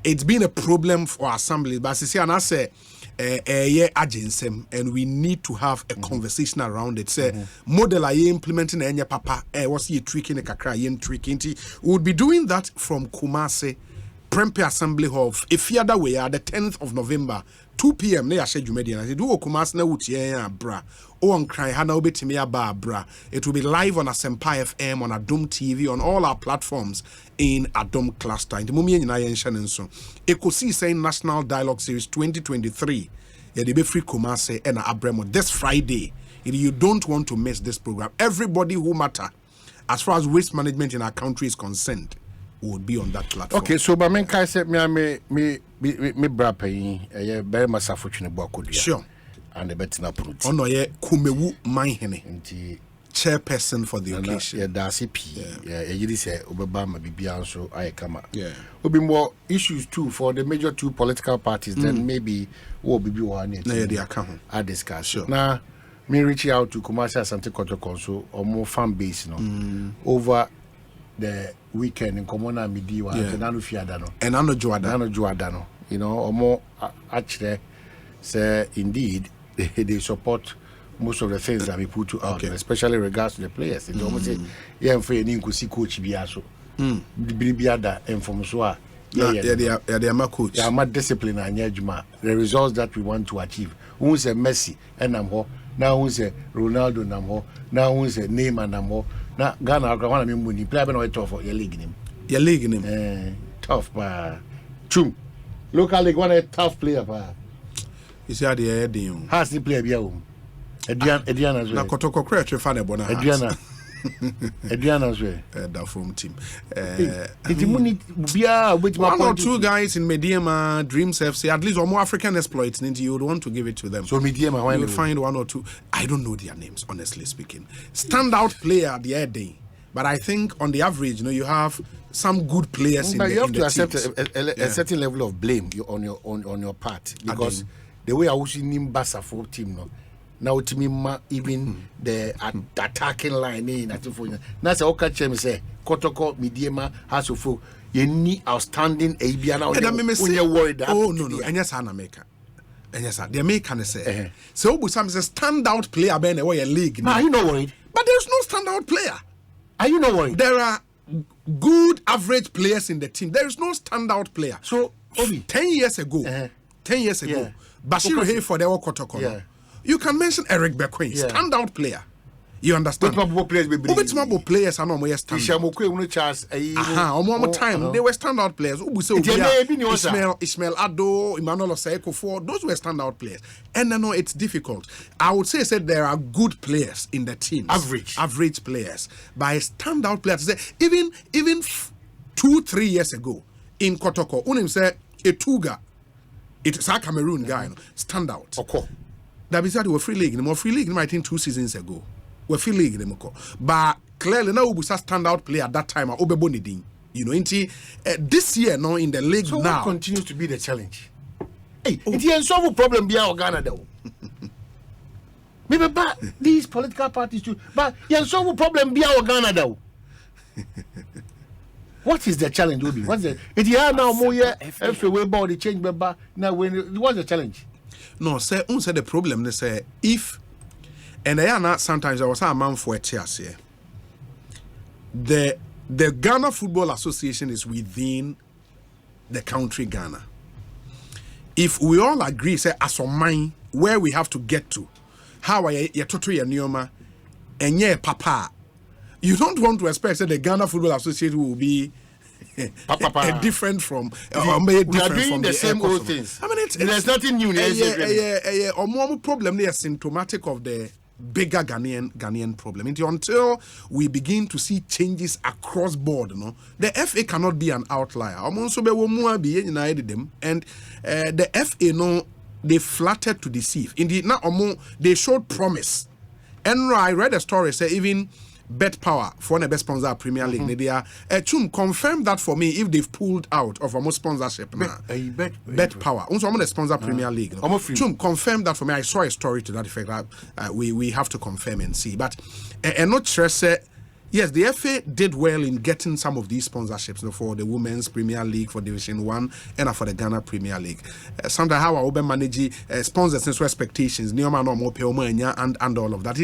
it's been a problem for assemblies, but I say agency, and we need to have a conversation around it. Say model are implementing any papa what's you tweaking a kakra tweaking. We would be doing that from Kumasi Premier Assembly Hall. If you are that way, the 10th of November, 2 p.m. They are scheduled median. I said, "Do Kumasi na utie bra." Oh, on cry, Hana Obetimia Barbara. It will be live on Asempa FM, on Adom TV, on all our platforms in Adom Cluster. In the Mumia United Shannon. Ekosiisen National Dialogue Series 2023. Yeah, they be free Kumasi and Abremo this Friday. If you don't want to miss this program, everybody who matter, as far as waste management in our country is concerned, would be on that platform. Okay, so my Kai said me bra pay very much unfortunate book. Sure. And the betina put on ye kumewu manhene chairperson for the occasion. Yeah, that's it. Yeah, you say Obama Bibian so I come up. Yeah, will be more issues too for the major two political parties. Then maybe will be one. Yeah, they account. I discuss. Sure. Now, me reaching out to commercial Santa Coto Council or more fan base, over the weekend in Comona Midiwa and Anufiadano and Joadano, or more actually say indeed. They support most of the things that we put out, especially regards to the players. They almost say, "Yeah, I'm afraid you could coach biaso, biada and from so they are my coach. They are my discipline and yajma. The results that we want to achieve. Who's a Messi and I'm ho. Now who's a Ronaldo and I'm ho. Now who's a Neymar and I'm ho. Now Ghana, I want to be play no tough for your league name. Your league name, tough pa. Chum, local league one a tough player pa. You see how the heading has the player be home. Ediana as well. Na kotoko create fan e bona. Ediana as well. That from team. One or two guys in Mediema, Dreams FC, at least or more African exploits, and you would want to give it to them. So Mediema, why you would find one or two. I don't know their names, honestly speaking. Standout player the other day, but I think on the average, you have some good players but in you have to accept a certain level of blame on your part because the way I was in Nimbasa for team now to me even the attacking line in now say okay me say Kotoko Mediema has to full you need outstanding Abiana when you're worried and yes America. And yes, the American say so Busam is a standout player in a league. Are you not worried? But there's no standout player. Are you not worried? There are good average players in the team. There is no standout player. So, Obi, 10 years ago, Bashir Hayford, for the Kotoko. You can mention Eric Bequin, standout player. You understand? But players are no more standard. Time they were standout players. Ismail Ado, Emmanuel Osei, those were standout players. And no, it's difficult. I would say there are good players in the teams. Average players. By standout players, even 2-3 years ago in Kotoko, Unim said Etuga, it's a Cameroon guy, standout. Okay. That means that we were free league. More free league, I think 2 seasons ago. We're free league. But clearly, now we standout player at that time. You know, this year, now in the league so now. What continues to be the challenge? Hey, it's a solve problem beyond Ghana, though. Maybe but these political parties too. But you solve problem beyond Ghana, though. What is the challenge, Obi? What's the? It is now more every way about the change, but now what's the challenge? No, say the problem. They say if, and they are not. Sometimes I was a man for a tears here. The Ghana Football Association is within the country Ghana. If we all agree, say as a mind where we have to get to, how are you total Nioma and yeah, papa. You don't want to expect that the Ghana Football Association will be different from we are doing the same old things. I mean, there's nothing new. Or more problem is symptomatic of the bigger Ghanaian problem. Until we begin to see changes across board, the FA cannot be an outlier. And the FA, they flattered to deceive. Indeed, now they showed promise. And I read a story say even Bet Power for the best sponsor Premier League. They are confirm that for me if they've pulled out of almost sponsorship now. Bet Power. Also, I'm going to sponsor Premier League. Confirm that for me. I saw a story to that effect. We have to confirm and see. But not stress. Yes, the FA did well in getting some of these sponsorships for the Women's Premier League, for Division 1, and for the Ghana Premier League. Sometimes how I manage sponsors and expectations, and all of that.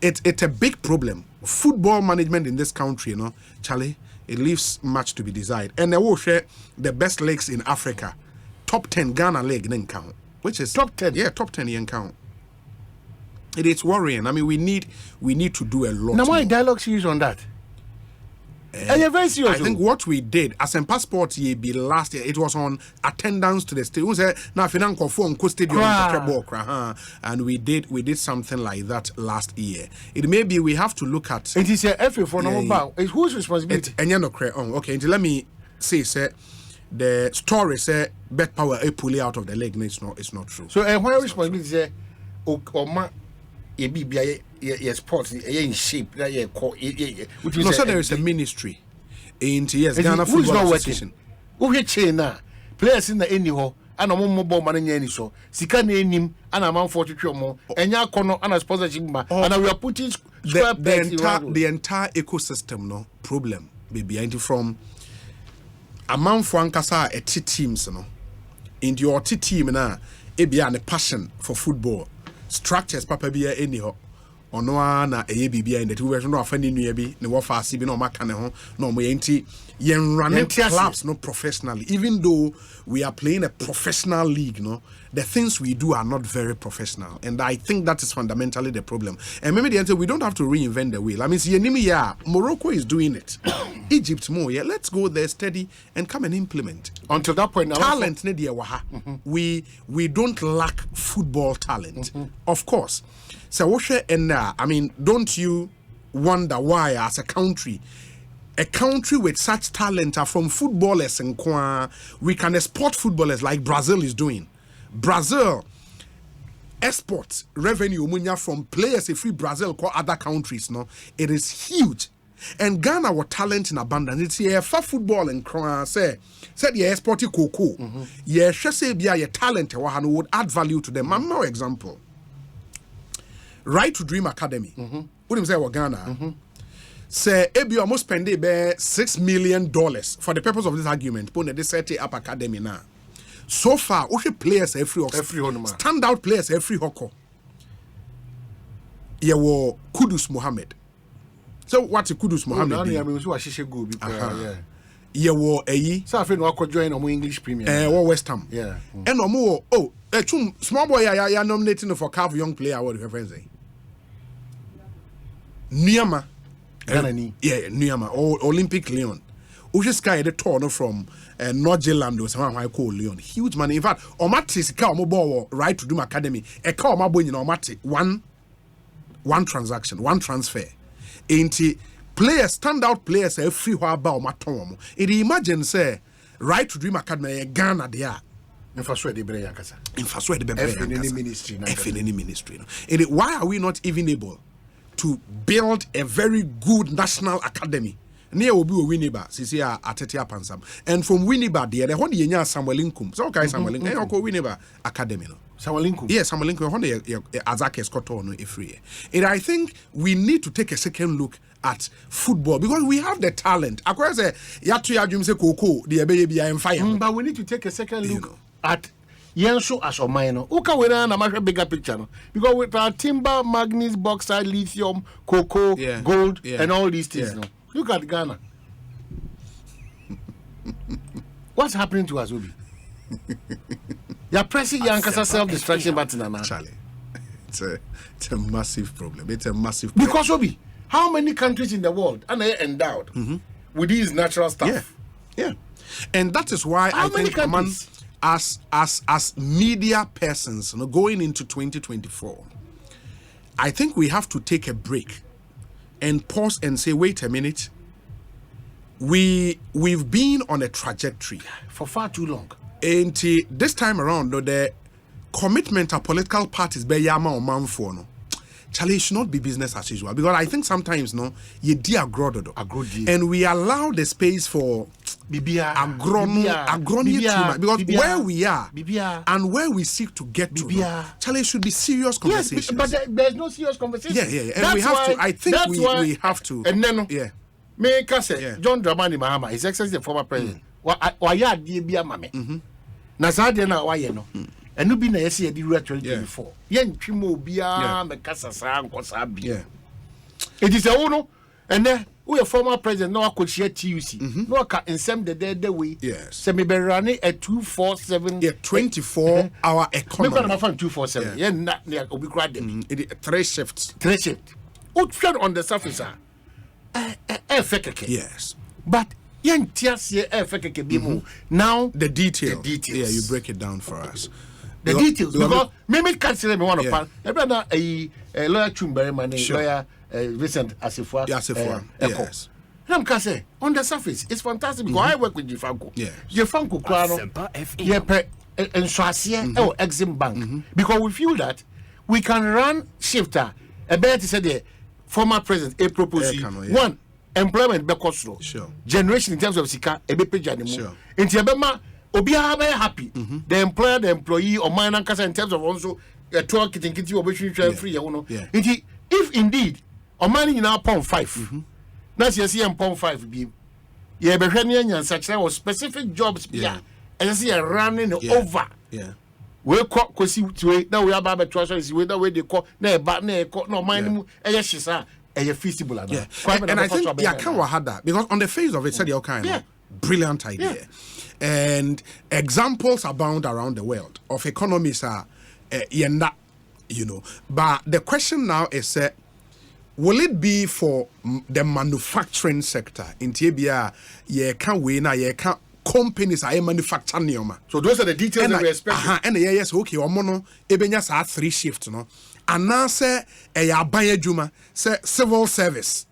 It's a big problem. Football management in this country, Charlie, it leaves much to be desired. And they will share the best leagues in Africa. Top 10 Ghana league in count, which is top 10. Yeah, top 10 in count. It's worrying. I mean, we need to do a lot. Now, why dialogue series on that? And you're very serious. I think what we did as a passport be last year, it was on attendance to the stadium. And we did something like that last year. It may be we have to look at. It is a FA for number. It's whose responsibility? Okay, let me say, the story say Bet Power a pulley out of the league. It's not true. So, why responsibility say, sports in shape so there is a ministry in Ghana Football Association. Players in the anyhow and mobile money so sika na enim and amount 43 more enya kono and sponsorship and we are putting the entire ecosystem problem be from amount for ankasa a teams in your team na e be an passion for football structures papa bia anyhow ono na bibia in the two version of any new bi ne wo fa bi no maka ne ho no mo yenti yen running clubs no professionally, even though we are playing a professional league, the things we do are not very professional, and I think that is fundamentally the problem. And maybe the answer, we don't have to reinvent the wheel. I mean, Morocco is doing it, Egypt more. Yeah, let's go there steady and come and implement. Until that point, talent we don't lack football talent, of course. So I mean, don't you wonder why as a country with such talent are from footballers and we can export footballers like Brazil is doing. Brazil exports revenue from players free Brazil call other countries. It is huge. And Ghana were talent in abundance. It's here for football and said you export cocoa. Yeah, say be your talent would add value to them. I'm no example. Right to Dream Academy. What say Ghana? Say Ebi almost spend $6 million for the purpose of this argument. Put the set up academy now. So far, we players every standout players every hoko. Yewo Kudus Mohammed. So what's Kudus Mohammed? Yewo Eyi. So I feel no join on English Premier. West Ham. Yeah. And small boy nominating for Carve Young Player. What do you say? Niyama. Ghana Niyama or Olympic Leon. Uche Sky the torn from Norgeland or someone I call Leon. Huge money. In fact, Omatis ka omo right to do academy. E ka omabo in Omati one transaction, one transfer. Ain't players, standout players free about Omatom. It imagine say right to dream academy Ghana there. Infrastructure de Breya Kasa. Infrastructure de Breya ministry. Ministry. Why are we not even able to build a very good national academy? Near will be Winneba, Sisia Atetia Pansam. And from Winneba, the one year Samuel Lincoln. So, okay, Samuel Lincoln, I call Winneba Academy. Samuel Lincoln? Yes, Samuel Lincoln, Azake Scott on a free. And I think we need to take a second look at football because we have the talent. Of course, Yatu Yajum se Koko, the baby and fire. But we need to take a second look at Yenso as a minor. Uka we na a bigger picture. No? Because with our timber, manganese, bauxite, lithium, cocoa, gold, and all these things. No? Look at Ghana. What's happening to us, Obi? You're pressing Yankasa self-destruction button now. Charlie, it's a massive problem. It's a massive problem. Because, Obi, how many countries in the world are they endowed with these natural stuff? Yeah. And that is why I think as media persons, going into 2024, I think we have to take a break and pause and say, wait a minute. We've been on a trajectory for far too long. And this time around, the commitment of political parties be yama or man for no. Charlie, it should not be business as usual because I think sometimes you and we allow the space for agronomy because where we are and where we seek to get to, Charlie, should be serious conversations. Yes, but there's no serious conversation. Yeah. And we have to. I think we have to. And then, me say John Dramani Mahama, His Excellency the former president. Why ya di bia mame? Na sa de na why no. And no be na yesi di rua 2024. Yen twimo bia me kasa sa nkosa bi. It is a uno and then we a former president no akochia TUC. No ka nsem the way. Yes. Se me be running a 247 24-hour economy. Me gonna 247. Yeah, na obi kra dem. 3 shifts. 3 shifts. On the surface yes. But now the details. Yeah, you break it down for us. The details because maybe can't say me one of part. Everyone a lawyer Chumberry man, lawyer Vincent Asifua. Yes. I'm can say on the surface it's fantastic because I work with Jifanko. Jifanko Krano. And Swasia or Exim Bank because we feel that we can run shifter. A better to say the former president a proposal one. Employment be cost generation in terms of sika e be page animu enti e be ma obi ha be happy the employer the employee or man ankasa in terms of also a talk kitinkiti obi hwehwe free ye no enti if indeed o man nyina pon 5 na se ye pon 5 bi ye be hwe ne nyansa kire o specific jobs bia e se ye running over we kosi we na we aba be trust we that way they call na e ba na e call no man mu e ye hisa feasible and I think Kawahada because on the face of it said your kind brilliant idea and examples abound around the world of economies are but the question now is will it be for the manufacturing sector in Tibia companies are manufacturing nioma. So those are the details that we expect. And yes, okay, omono ebenya sa 3 shift no. Anase aban adwuma say civil service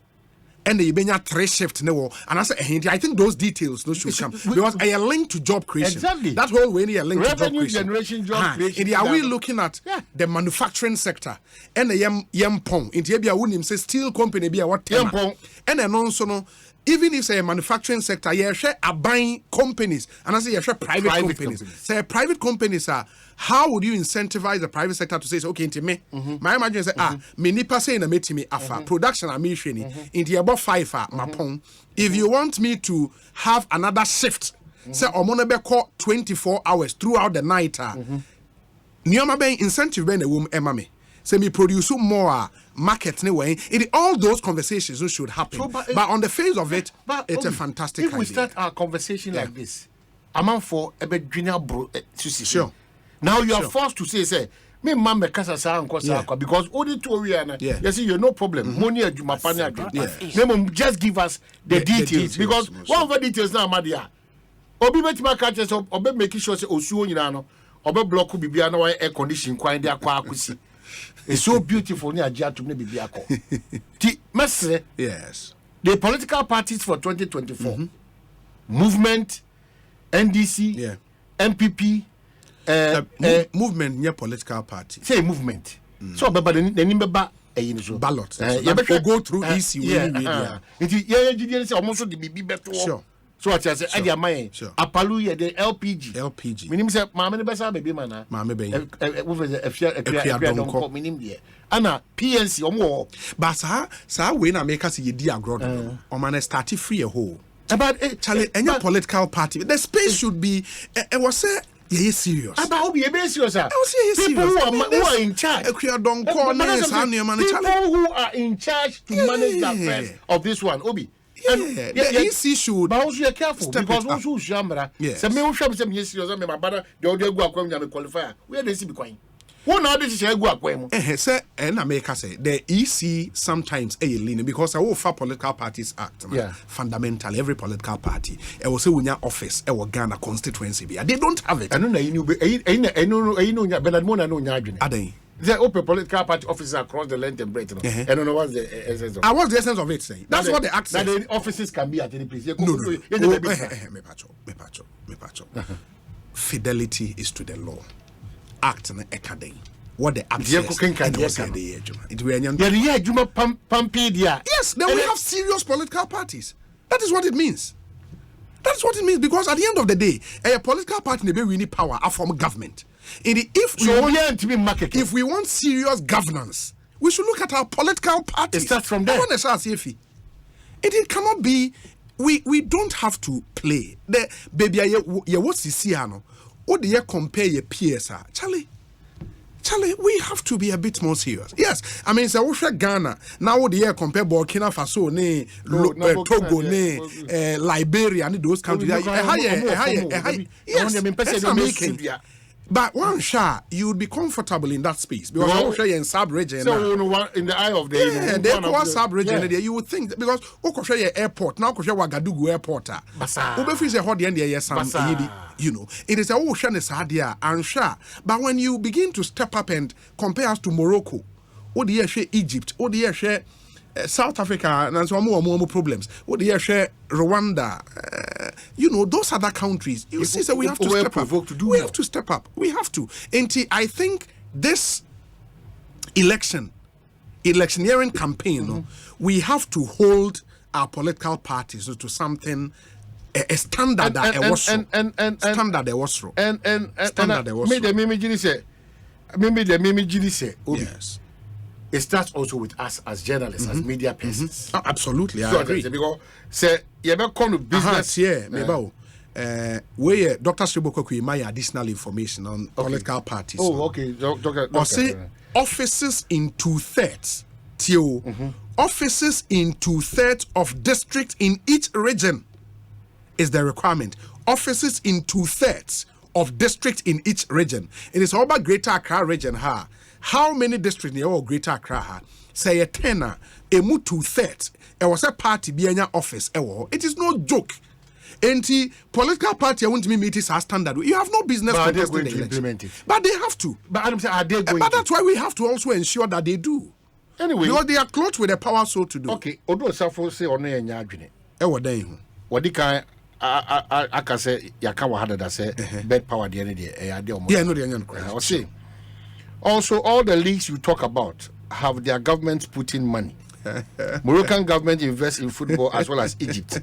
and the ebenya 3 shift no and I think those details no should come because a link to job creation. Exactly. That whole way a link revenue to job generation job creation. Are we looking at the manufacturing sector and the yempong in Tibia wunim say steel company be what yempong and then also no even if say a manufacturing sector, you share a buying companies, and I say you share private companies. Say private companies are how would you incentivize the private sector to say okay into me? My imagine say me nipa say na me afa production am sheni into about 5 mapon. If you want me to have another shift, say omono be call 24 hours throughout the night. Nioma be incentive be na wom emame. Say me produce more market anyway. All those conversations should happen. So, but on the face of it, it's a fantastic idea. If we start our conversation like this, I'm for a bit junior bro. Sure. Now you are forced to say, me man me kasa sa anko sa akwa because only two we na you see you no problem money adwuma pa na adwuma just give us the details because one of the details na amadia obi betima ka che so obi make sure say osuo nyina no obi block bibia na air condition kwan de akwa akosi it's so beautiful ni agia to me bibia ko ti mesre yes the political parties for 2024 movement NDC MPP movement near political party. Say movement. So, but the name ballot. You go through EC. It's almost the BB better. Sure. So I say, I am my Apalu the LPG. Minim say, Mamma Bessa baby mana. Mamma baby. Minim there. Anna PNC or more. But sir, when I make us a diagram, or man start free a hole. About any political party, the space should be. It was say. Yeah, serious. About be serious. People who are in charge. People who are in charge to manage the affairs of this one. Obi. The EC should. But also be careful because those who shamra. Say me who sham say me serious. Me my brother. They all go akwa me qualify. Where they see be kwai. Who now this shall go akwa. Say and America say the EC sometimes lean because I will for political parties act. Fundamentally, every political party. I will say we have office. I will Ghana constituency. They don't have it. I don't know. I know. Bernard Mona no nyadwene. Adey. There open political party offices across the length and breadth. I don't know what's the essence of it. What's the essence of it saying? That's what the act says. That the offices can be at any place. No. Me pacho. Fidelity is to the law. Act na ekadeng. What the act says. Yes, then we have serious political parties. That is what it means. That's what it means because at the end of the day, a political party may win power from government. If we want serious governance, we should look at our political parties. It starts from there. It cannot be. We don't have to play. The baby, what's the Siano? Or do you compare your peers? Charlie, we have to be a bit more serious. Yes, I mean, so Ghana now the year compare Burkina Faso, Togo, Liberia, and those countries. Yes, but one shot, you would be comfortable in that space because I will show you in sub-region. So in the eye of the the sub-region there, you would think that because Okoshe airport now Okoshe Wagadugu airport. Ubefis a hot the end you know, it is a ocean Sadia and Shah. But when you begin to step up and compare us to Morocco, or the year Egypt, or the year South Africa, and so more problems. What the year Rwanda, you know, those other countries. You see, so we have to step up. We have to step up. We have to. And I think this electioneering campaign, we have to hold our political parties to something. A standard that it was standard it was yes. It starts also with us as journalists, as media persons. Absolutely, I agree. Because say you ever come to business where Dr. Sriboko may additional information on political parties. Oh, okay. Or say offices in 2/3. Offices in 2/3 of districts in each region is the requirement. Offices in 2/3 of districts in each region. It is all about Greater Accra region. How many districts in the Greater Accra? Say a tenor, a mu 2/3. It was a party being an office. It is no joke. Anti political party I want to meet is our standard. You have no business contesting the election. But they have to. But Adam said, are they going but that's why we have to also ensure that they do. Anyway, because they are clothed with the power so to do. Okay, Odo Safo say ono ye nyadwene. Wadi kan aka say yaka wahada da say bed power the end yeah, no the say also all the leagues you talk about have their governments put in money. Moroccan government invests in football as well as Egypt.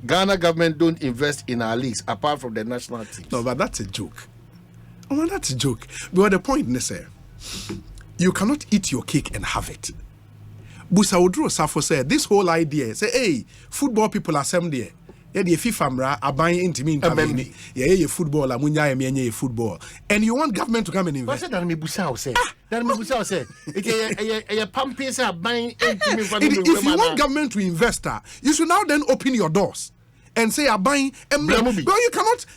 Ghana government don't invest in our leagues apart from the national teams. No, but that's a joke. Oh, that's a joke. But the point is, you cannot eat your cake and have it. Busa Odro Safo said this whole idea, say, hey, football people are some there. Yeah, the FIFA mra are buying into me. Yeah, football, amunya football. And you want government to come and invest. What's that me Busa say? That me Busa say. It's pumping are buying into me. If you want government to invest, you should now then open your doors and say aban well,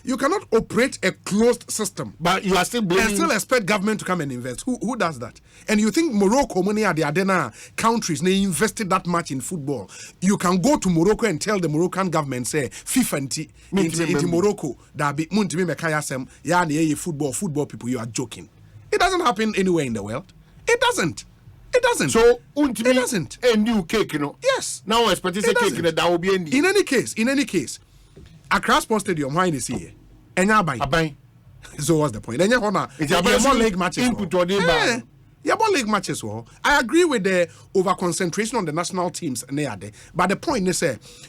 you cannot operate a closed system, but you are still blaming and still expect government to come and invest. Who does that? And you think Morocco, many are the Adena countries, they invested that much in football. You can go to Morocco and tell the Moroccan government, say, FIFA in Morocco, that be Muntimi Mekayasem, yani football people, you are joking. It doesn't happen anywhere in the world. It doesn't. So, it doesn't. A new cake, you know. Yes. Now, I expect it's a cake that will be in any case, Accra Sports Stadium, why is here? And Abai. So what's the point? Then you have more league matches. Yeah, more league matches. I agree with the over concentration on the national teams. But the point is,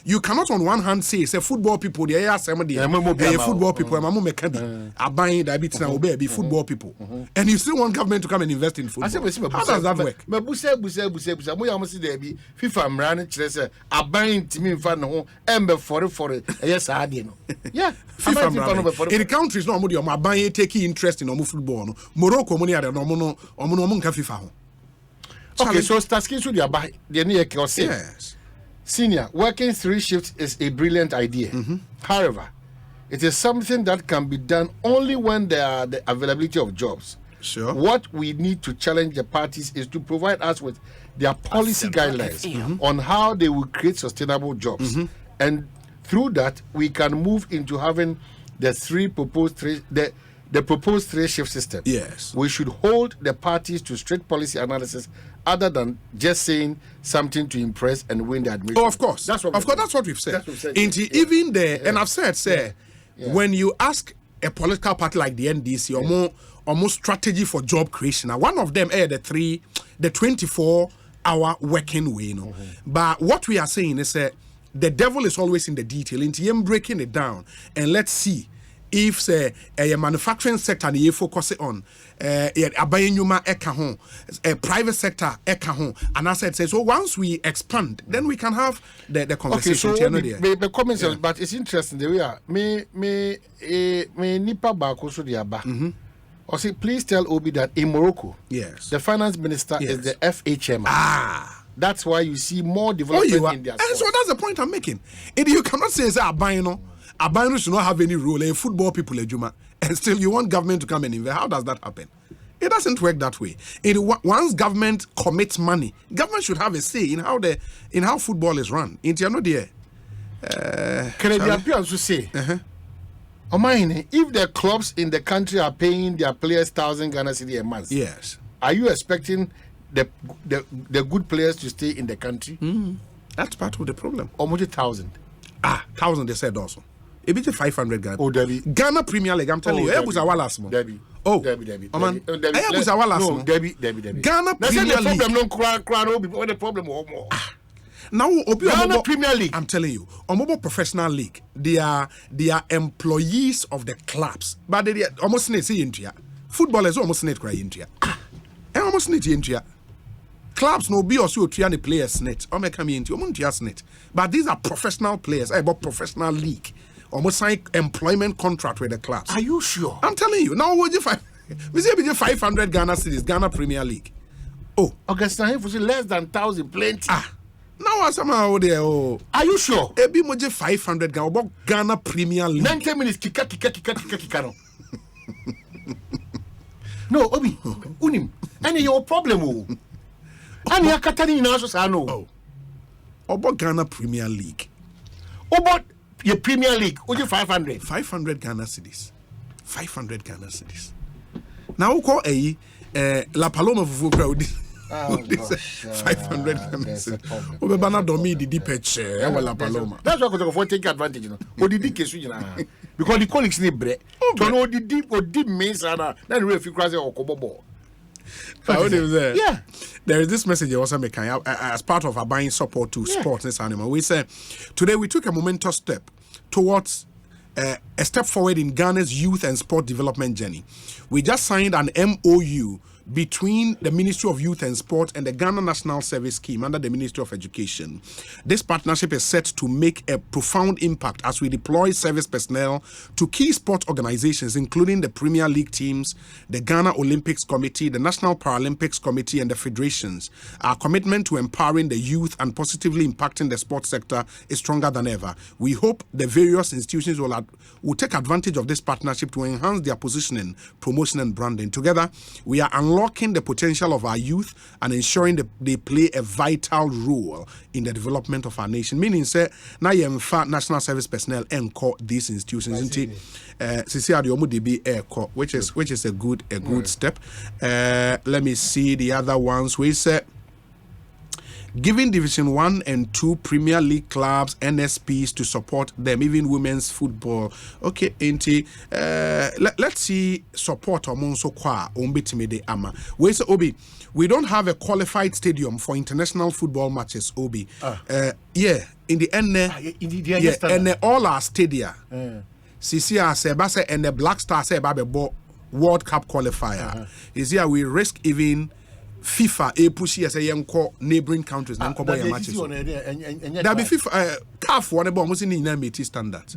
you cannot on one hand say football people, they are some of the football people, football people, and you still want government to come and invest in football. How does that work? Yeah, in countries no taking interest in football. Morocco money are no FIFA. Okay, so Staskin should be yes. Senior, working 3 shifts is a brilliant idea. However, it is something that can be done only when there are the availability of jobs. Sure. What we need to challenge the parties is to provide us with their policy guidelines on how they will create sustainable jobs. And through that, we can move into having the proposed 3-shift system. Yes. We should hold the parties to strict policy analysis other than just saying something to impress and win the admission. Oh, of course. That's what we've said. Even there, and I've said, when you ask a political party like the NDC or more strategy for job creation, one of them the 24-hour working way, you know. But what we are saying is the devil is always in the detail. Into breaking it down, and let's see if say a manufacturing sector and you focus on a private sector and I said so once we expand, then we can have the conversation. Okay, so the comments, but it's interesting the way me nipa ba so the aba. Or say, please tell Obi that in Morocco, yes, the finance minister is the FHM. That's why you see more development in their sports. So that's the point I'm making. You cannot say Abino should not have any role, a football people, and still you want government to come and invest. How does that happen? It doesn't work that way. Once government commits money, government should have a say in how football is run. Can I appear to say, if the clubs in the country are paying their players 1,000 Ghana cedi a month, yes, are you expecting the good players to stay in the country? That's part of the problem. Or much 1,000? 1,000 they said also. It be 500 Ghana. Oh, Debbie. Ghana Premier League, I'm telling you. Debbie. Debbie. Debbie. Ghana Premier League. The problem or more. Now, Ghana Premier League. I'm telling you, Omobo Professional League, they are employees of the clubs. But they are almost not in India. Footballers almost not cry in India. Almost not in India. Clubs no be also the players net or make me into net. But these are professional players. About professional league. Almost sign employment contract with the clubs. Are you sure? I'm telling you. Now would you find we say 500 Ghana cedis, Ghana Premier League. Oh, Augusta for less than 1,000 plenty. Now somehow there. Oh, are you sure? Ebi moje 500 Ghana about Ghana Premier League. 90 minutes kika. No, Obi, unim. Any your problem oh. And you Katani in also say no. Oh. About Ghana Premier League. About your Premier League, only 500. 500 Ghana cedis. 500 Ghana cedis. Now we call La Paloma for crowd. 500 Ghana cedis. We banana domi the deep edge. La Paloma. That's why I go take advantage. You know, or the deep case because the colleagues need bread. To know the deep means and then we if you cross or kobobo. Yeah, there is this message also making as part of our buying support to sports this animal. We say today we took a momentous step towards a step forward in Ghana's youth and sport development journey. We just signed an MOU between the Ministry of Youth and Sport and the Ghana National Service Scheme under the Ministry of Education. This partnership is set to make a profound impact as we deploy service personnel to key sport organizations, including the Premier League teams, the Ghana Olympics Committee, the National Paralympics Committee, and the federations. Our commitment to empowering the youth and positively impacting the sports sector is stronger than ever. We hope the various institutions will take advantage of this partnership to enhance their positioning, promotion, and branding. Together, we are unlocking the potential of our youth and ensuring that they play a vital role in the development of our nation. Meaning, say, now you have national service personnel and call these institutions into which is a good step. Let me see the other ones. We say giving Division 1 and 2 Premier League clubs NSPs to support them, even women's football. Okay, Inti. Let's see support among so qua umbitimide ama. We say Obi, we don't have a qualified stadium for international football matches. Obi, in the end, and all our stadia. CCR Sebase and the Black Star Sebase World Cup qualifier. Is here we risk even FIFA a push as a young neighboring countries and matches. That be FIFA CAF one about almost in the standards.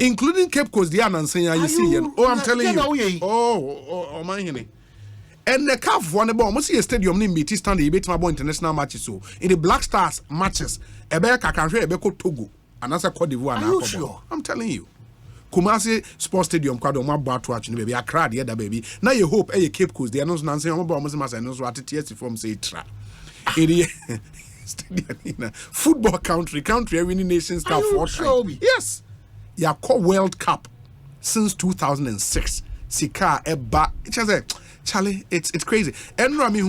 Including Cape Coast, the and saying you see. I'm telling you. Oh, my honey. And the CAF one about almost a stadium in BT standard, you bet my boy international matches. So in the Black Stars matches, Ebeka can share Ebeko Togo, and that's a Cote d'Ivoire. Sure? I'm telling you. Kumasi Sports Stadium kwado mwa batu achi baby Accra the other baby. Now you hope Cape Coast they announce nansi omo ba omo masa announce what TS from say tra. Stadium football country winning nations cup 4 times. Yes. Ya call World Cup since 2006. Sika eba it has a Charlie it's crazy. Enra me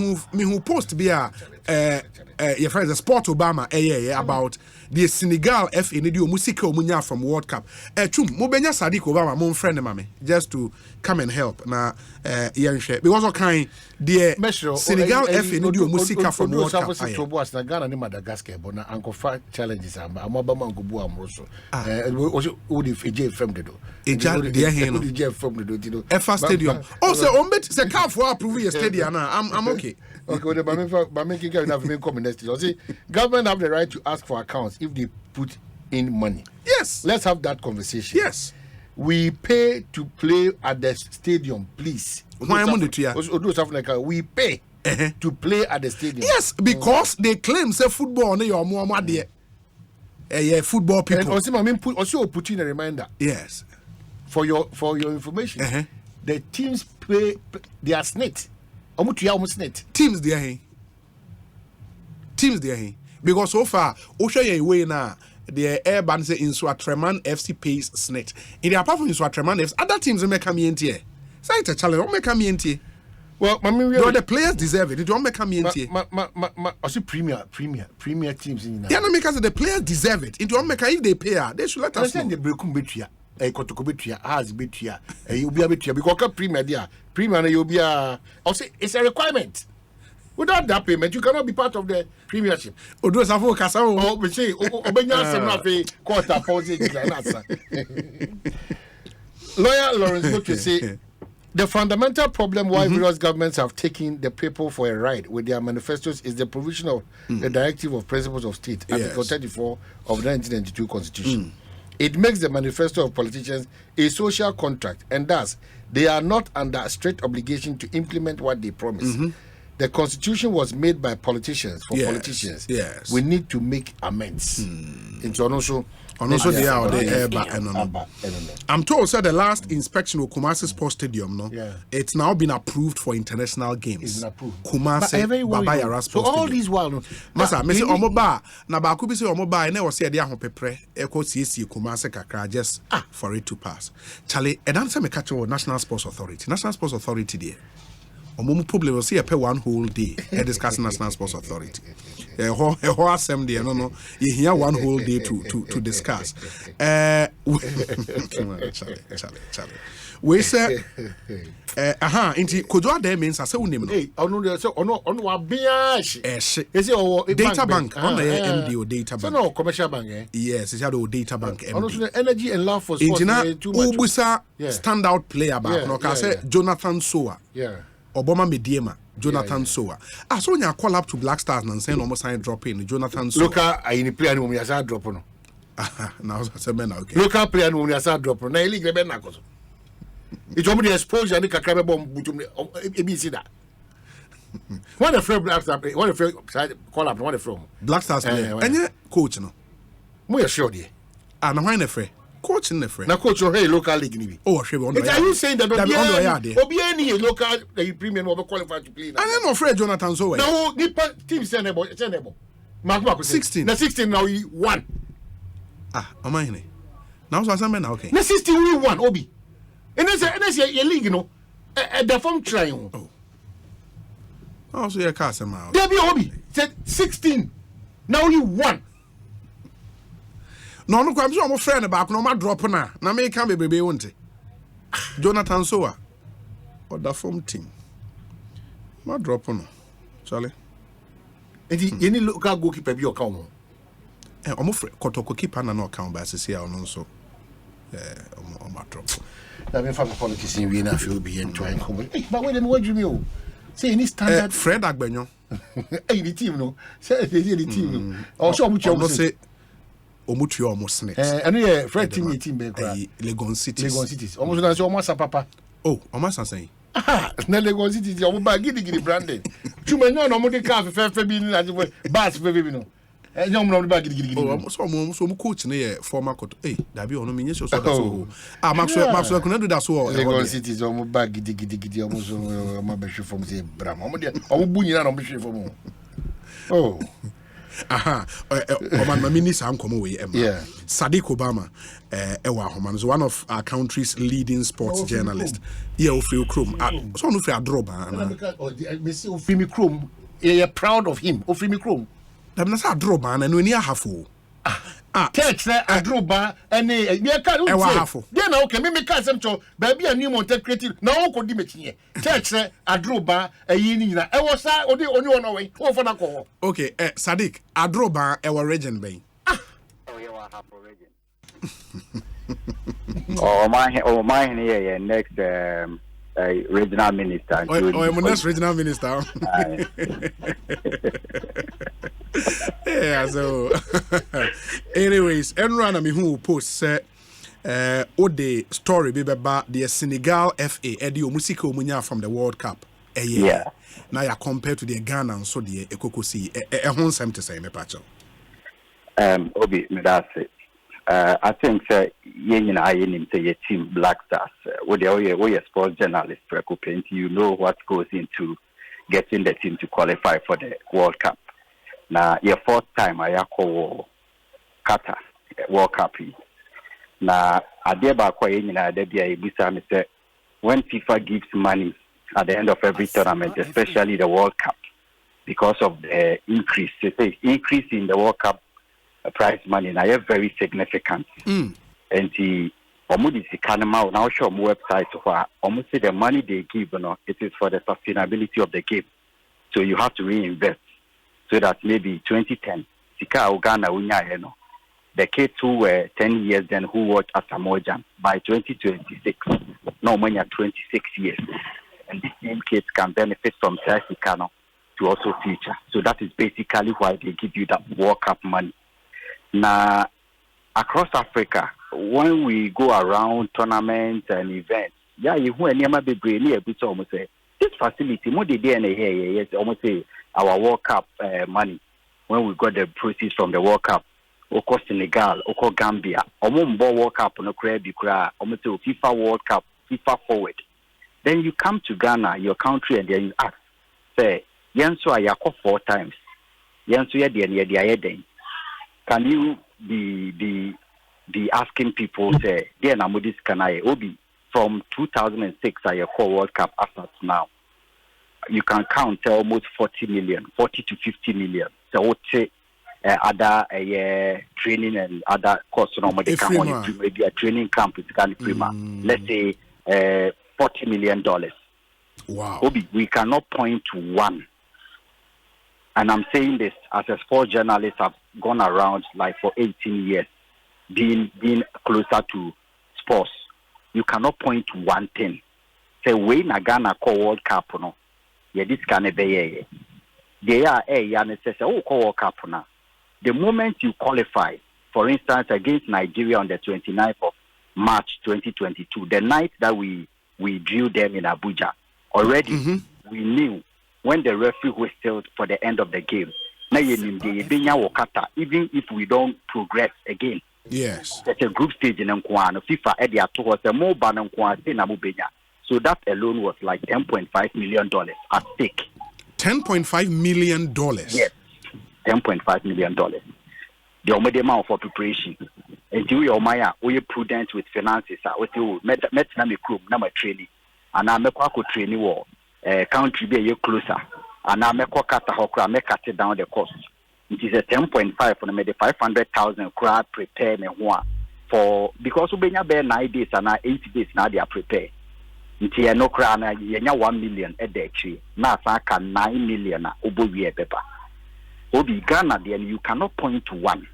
who post be your friend the Sport Obama about the Senegal FA need you musika omunya from World Cup. Chum mo benya Sadiq Obama mon friend mame just to come and help na because of kind the Senegal FA need you musika from World Cup. Toboas na Ghana ni Madagascar but na ankofa challenges amabama ngobu amroso. O the FM do. Eja the hen the FM do. FA Stadium. Also ombet se CAF for approve your stadium na I'm okay. Okay, but making have been coming next year. See, government have the right to ask for accounts if they put in money. Yes. Let's have that conversation. Yes. We pay to play at the stadium, please. Why we pay to play at the stadium. Yes, because they claim say football on your more there. Football people. And also put in a reminder. Yes. For your information. The teams play they are snit. Teams there. Because so far, Osha way now, the air band say in Swatreman FC pays snit. In the apart from Swatreman FC, other teams may come in here. Say it's a challenge, don't make come in here. Well, the players deserve it. It don't make come in here. Also premier teams in yeah, because the players deserve it. It don't make if they pay, they should let us know. The breakum betria. Kotokobetria has betria. You be a betria because premier there. Premier you'll be also it's a requirement. Without that payment, you cannot be part of the premiership. Odo Safo Kasao. Oh, we say Obenya Semna quarter policy. Lawyer Lawrence Butcher say the fundamental problem why various governments have taken the people for a ride with their manifestos is the provision of the Directive of Principles of State, Article 34 of the 1992 Constitution. It makes the manifesto of politicians a social contract, and thus they are not under a strict obligation to implement what they promise. The Constitution was made by politicians for politicians. Yes. We need to make amends. And so also they are I'm told that the last inspection of Kumasi Sports Stadium, it's now been approved for international games. It's been approved. Kumasi Baba Yara Sports Stadium. So all these while, Masa, me say Omoba, na ba ku bi say Omoba, and was say they are pepre, Ekosiisen Kumasi kakra just for it to pass. Charlie, and answer me catch National Sports Authority. National Sports Authority there. Omomu problem was here one whole day discussing National Sports Authority. A whole assembly, no. You hear one whole day to discuss. Charlie. We say, inti kodwa there means I say unim no. Hey, ono wa biash. Data bank on the MDO data bank. So no commercial bank Yes, it's the data bank MD. Ono energy and love for sports. Ubusa standout player back no ka say Jonathan Soa. Yeah. Obama Mediema Jonathan Soa. So when you call up to Black Stars and say almost sign drop in Jonathan Soa. Local in player no me say drop no. Now I say men okay. Local player no me say drop no. Na league be na koso. It will be the exposure ni kakra be bom butum e bi see that. What the friend Black Stars, what the friend call up, what the friend Black Stars player. Any coach no. Mo ye sure dey. Na why na friend? Coach in the friend. Na coach hey local league ni bi. Oh, sure. Are you saying that Obi any local premium will qualify to play? And I'm afraid Jonathan Soa. No, the team send about. Mark 16. Na 16 now he won. Am I here? Now so I'm okay. Na 16 we won Obi. And that's your league, you know. The form trying. Oh, so your car somehow. There be Obi said 16. Now he won. No, I'm sure I'm a friend about no more drop na. Na me can be baby won't it? Jonathan Soa. Or the form team. Ma drop no. Charlie. And any local goalkeeper be your count. I'm afraid Kotoko keeper na no count by CC or so. On my drop. That mean for politics in we na feel be entwine come. But wait, what do you mean? Say any standard Fred Agbenyo. Hey, the team no. Say the team. Also I'm say Omutu almost net. And yeah, Fred team be cry. Legon Cities. Almost na say almost papa. Oh, almost saying. Na Legon Cities omo ba gidi Brandon. Chuma no mo de ka fe bi na bass fe bi no. Nyom no ba gidi. Oh, so mo coach na former coach. Hey, that be ono menye so so. Maxwell kuna do that so. Legon Cities omo ba gidi omo so omo be hwe from say bram. Omo de omo bu nyina na omo hwe from. Oh. Oman Mamini Sam come away. Sadiq Obama, Ewa is one of our country's leading sports journalists. Yeah, Ofri Krum. So no free drop. Miss Ofri Krum, you're proud of him. Ofri Krum. That means a drop and when you have text a drop and you can't do. Then okay, me can some cho baby a new monte creative. Now ko di metinye. Text a drop a yini na. E was only one away. Oh for na ko. Okay, Sadiq, a drop our region bay. Oh, you are half region. Mine here next regional minister. I'm next regional minister. Yeah, so anyways, everyone me who post the story be about the Senegal FA Eddie Omusika Omunya from the World Cup. Yeah. Now you compare to the Ghana and so the Ekosiisen. Hon sem to say me pacho. Obi, that's it. I think yen I him say your team Black Stars. With the sports journalist preoccupant, you know what goes into getting the team to qualify for the World Cup. Now, your fourth time I call Qatar World Cup. Now, I did about say when FIFA gives money at the end of every tournament, especially the World Cup, because of the increase in the World Cup prize money, now you're very significant. And the Kanama now show website where almost the money they give, it is for the sustainability of the game. So you have to reinvest. So that maybe 2010, Sika Uganda Unya, the kids who were 10 years then who worked at Samojan, by 2026, no money at 26 years. And the same kids can benefit from Sikano to also feature. So that is basically why they give you that World Cup money. Now, across Africa, when we go around tournaments and events, you hear never be brainy a bit almost say this facility, more the DNA here, yes, almost say our World Cup money when we got the proceeds from the World Cup. Oko Senegal, Oko Gambia, Omumbo World Cup, no credit, almost FIFA World Cup, FIFA forward. Then you come to Ghana, your country, and then you ask, say, Yanso Ayako 4 times. Yanso Yadi. Can you be asking people, say, dear Namudis Kanaye, Obi, from 2006 Ayako World Cup after now? You can count almost 40 to 50 million. So what say other training and other costs normally come on maybe a training camp is kind of let's say $40 million. Wow. Obi, we cannot point to one. And I'm saying this as a sports journalist. I've gone around like for 18 years, being closer to sports. You cannot point to one thing. Say we na Ghana call World Cup, yeah, this can be they are and says, oh, World Cup now. The moment you qualify, for instance, against Nigeria on the 29th of March 2022, the night that we drew them in Abuja, already we knew when the referee whistled for the end of the game. Even if we don't progress again. Yes. That's a group stage in Nkwano. FIFA at the to was a more ban Nkwano. So that alone was like $10.5 million at stake. $10.5 million. Yes. $10.5 million. The only amount for preparation. Until your Maya, we are prudent with finances. With you, met me crew, number training, and I'm a quack training war. Country be closer, and I'm a quack hokra, make cut down the cost. It is a 10.5 for the 500,000 crowd prepare me one for because we bear 9 days and 8 days now they are prepared. Until no crown, you 1 million at the tree. Now I can 9 million over paper. Obi Ghana, then you cannot point to one.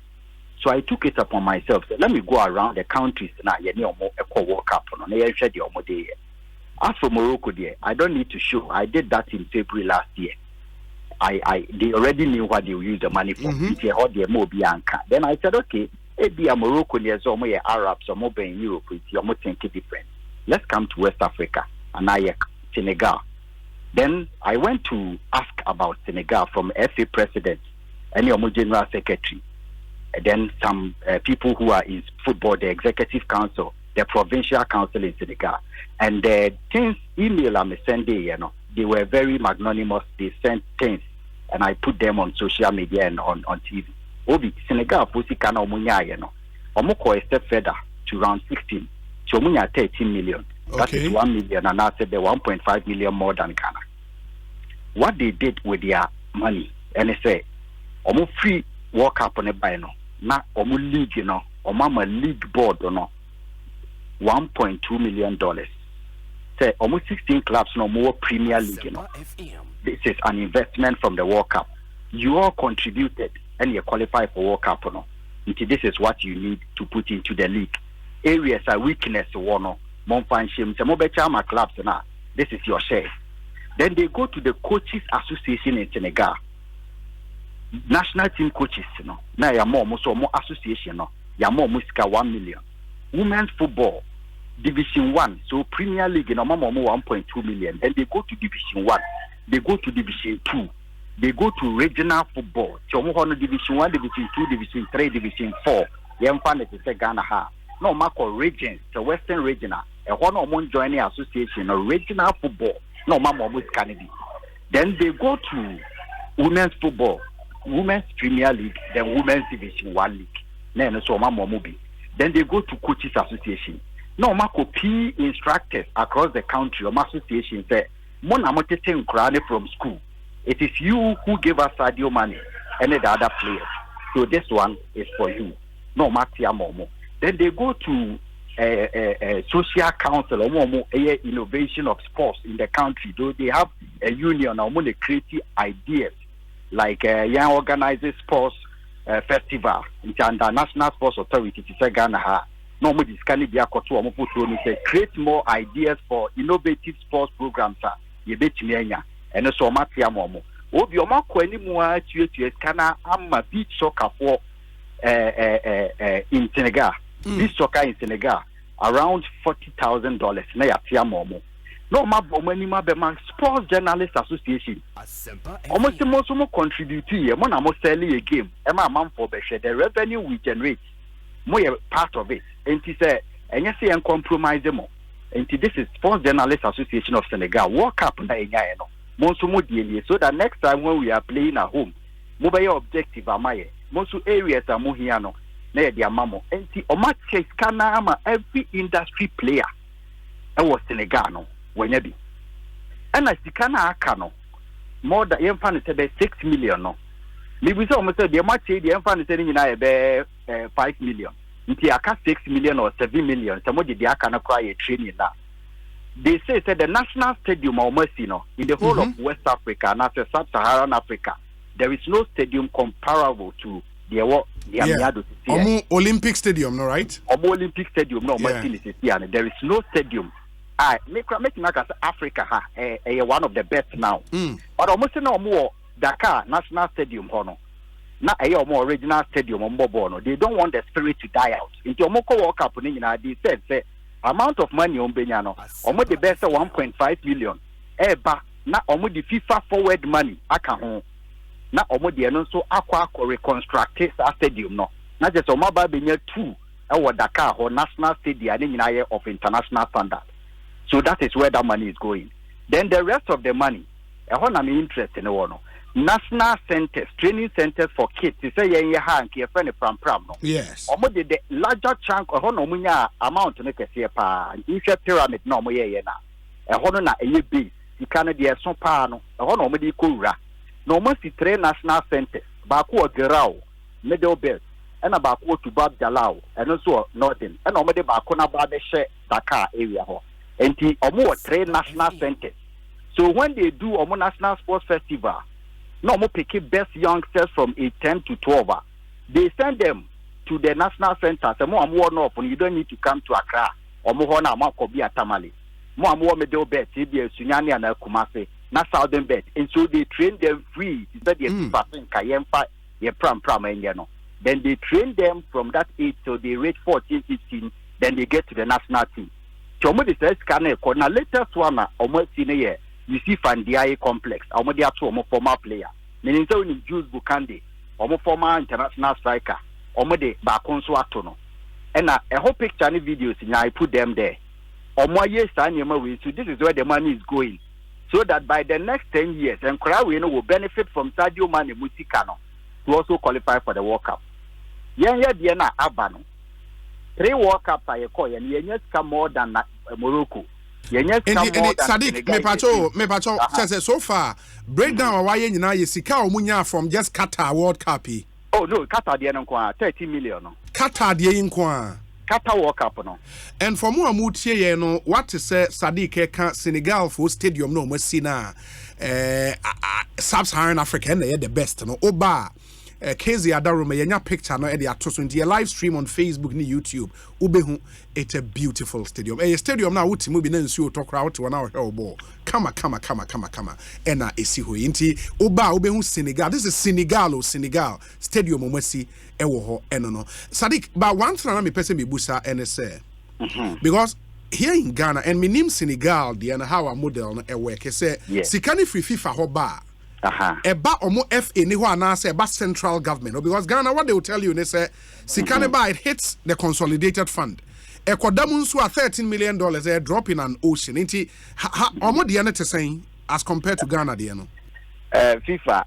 So I took it upon myself. So let me go around the countries now. World Cup. As for Morocco, there, I don't need to show. I did that in February last year. They already knew what they will use the money for. Then I said, okay, maybe a Morocco, there's some Arabs, some more in Europe. You're thinking different. Let's come to West Africa and Senegal. Then I went to ask about Senegal from FA president and your general secretary. And then some people who are in football, the executive council, the provincial council in Senegal. And the things email I'm sending, they were very magnanimous. They sent things and I put them on social media and on TV. Obi Senegal, Pusikana Omunya, Omoko a step further to round 16. So Omunya 13 million. That is 1 million, and I said the 1.5 million more than Ghana. What they did with their money, and they say, Omo free World Cup on a buy no, na Omo league, Omama league board, $1.2 million. Say almost 16 clubs, no more Premier League, This is an investment from the World Cup. You all contributed, and you qualify for World Cup, This is what you need to put into the league. Areas are weakness, clubs now. This is your share. Then they go to the coaches association in Senegal. National team coaches, now you more association, you more 1 million. Women's football, Division 1, so Premier League, 1.2 million. Then they go to Division 1, they go to Division 2, they go to regional football. Division 1, Division 2, Division 3, Division 4. Ghana. No, Marco regions, the Western regional, a one joining association, a regional football. No, Mama Kennedy. Then they go to women's football, women's Premier League, then women's Division 1 league. Then so Mama Mobi. Then they go to coaches association. No, Marco P instructors across the country or association say, Mona Motete Nkrane from school. It is you who gave us Sadio money and the other players. So this one is for you. No, Matia Momo. Then they go to social council or innovation of sports in the country. Though they have a union or more creative ideas like young organizing sports festival in the National Sports Authority to Ghana. No more this can be a create more ideas for innovative sports programs. You bet me and also Matia Momo. Obi Omako anymore to Ghana. I'm a beach soccer for in Senegal. This soccer in Senegal around $40,000. Na ya tia momo. No ma bomo ni ma be man Sports Journalists Association. Almost most mo contribute here. Mo na mo sell a game. E ma man for be share the revenue we generate. Mo ye part of it. And he say enya say en compromise mo. And this is Sports Journalists Association of Senegal. World Cup na enya no. Mo so mo die so that next time when we are playing at home, mo be your objective amaye. Most areas are more here no. Na dia mamo. Enti o match kana ama every industry player. E was Senegal no when you be. And as kana aka no more than yen fan say 6 million no. Me we say almost the match the yen fan say ni na be 5 million. Nti aka 6 million or 7 million. Some of the aka na cry training na. They say the national stadium almost in the whole of West Africa and after Sub-Saharan Africa, there is no stadium comparable to the Olympic Stadium, no right? Olympic Stadium, no. There is no stadium making Africa one of the best now. But almost no more Dakar National Stadium hono. Na more original stadium on Bobono. They don't want the spirit to die out. Into Omoko World Cup, they said say amount of money on Benyano, almost the best 1.5 million. Eba na almost the FIFA forward money. Aka na almost the so aqua reconstruct stadium no. Na just Omaba Benya 2 or Dakar or National Stadium of international standard. So that is where that money is going. Then the rest of the money, I'm interested in one. National centers, training centers for kids. You say yes. The larger chunk of amount to make a CPA. If you pyramid no more na. Na a base. You can't be a sopano. A kura. No more three national centers. Baku Gerao, Middle Belt, and a Baku to Bab Jalao, and also Northern, and normally Bakuna Badeshe Dakar area. And more three national centers. So when they do a national sports festival, no more picking best youngsters from 10 to 12. They send them to the national centers. And more no, you don't need to come to Accra or more na Makobi at Tamale. More middle bet, Sunyani and Kumase, not southern bet. And so they train them free. Then they train them from that age till they reach 14, 15. Then they get to the national team. So the latest one, almost senior. You see Fandiaye complex. Almost there to former player. Meaning so in Jules Bukande, almost former international striker. Almost the Bakonso Atono. And a whole picture and videos, I put them there. Almost yes, so this is where the money is going. So that by the next 10 years, and Krawi will benefit from Sadio Mane Musikano to also qualify for the World Cup. Diana Abano. 3 World Cups I call and you come more than Morocco. Sadiq, me pacho says so far breakdown why you na sika omunya from just Qatar World Cup. Oh no, Qatar dey nkwa 30 million no. Qatar dey nkwa. Qatar World Cup no. And for more amutie ye no what to say Sadiq can Senegal for stadium no masi na Sub-Saharan Africa and they the best no oba Kezi Adarome yenya picture no e dey ato so nti live stream on Facebook ni YouTube ubehu it's a beautiful stadium stadium na wuti mu bi na nsuo tokra wote wana wo hwe ball kama ena esi ho nti oba ubehu Senegal. This is Senegal stadium omasi e wo ho eno no Sadiq but one thing na me person me busa ene say because here in Ghana and me name Senegal the and how a model no e work say sikani free FIFA ho ba eba omo FA ni ho anase eba central government because Ghana what they will tell you they say sikane ba it hits the consolidated fund ekodamu nso a $13 million a drop in an ocean nti omo de na saying as compared to Ghana de no FIFA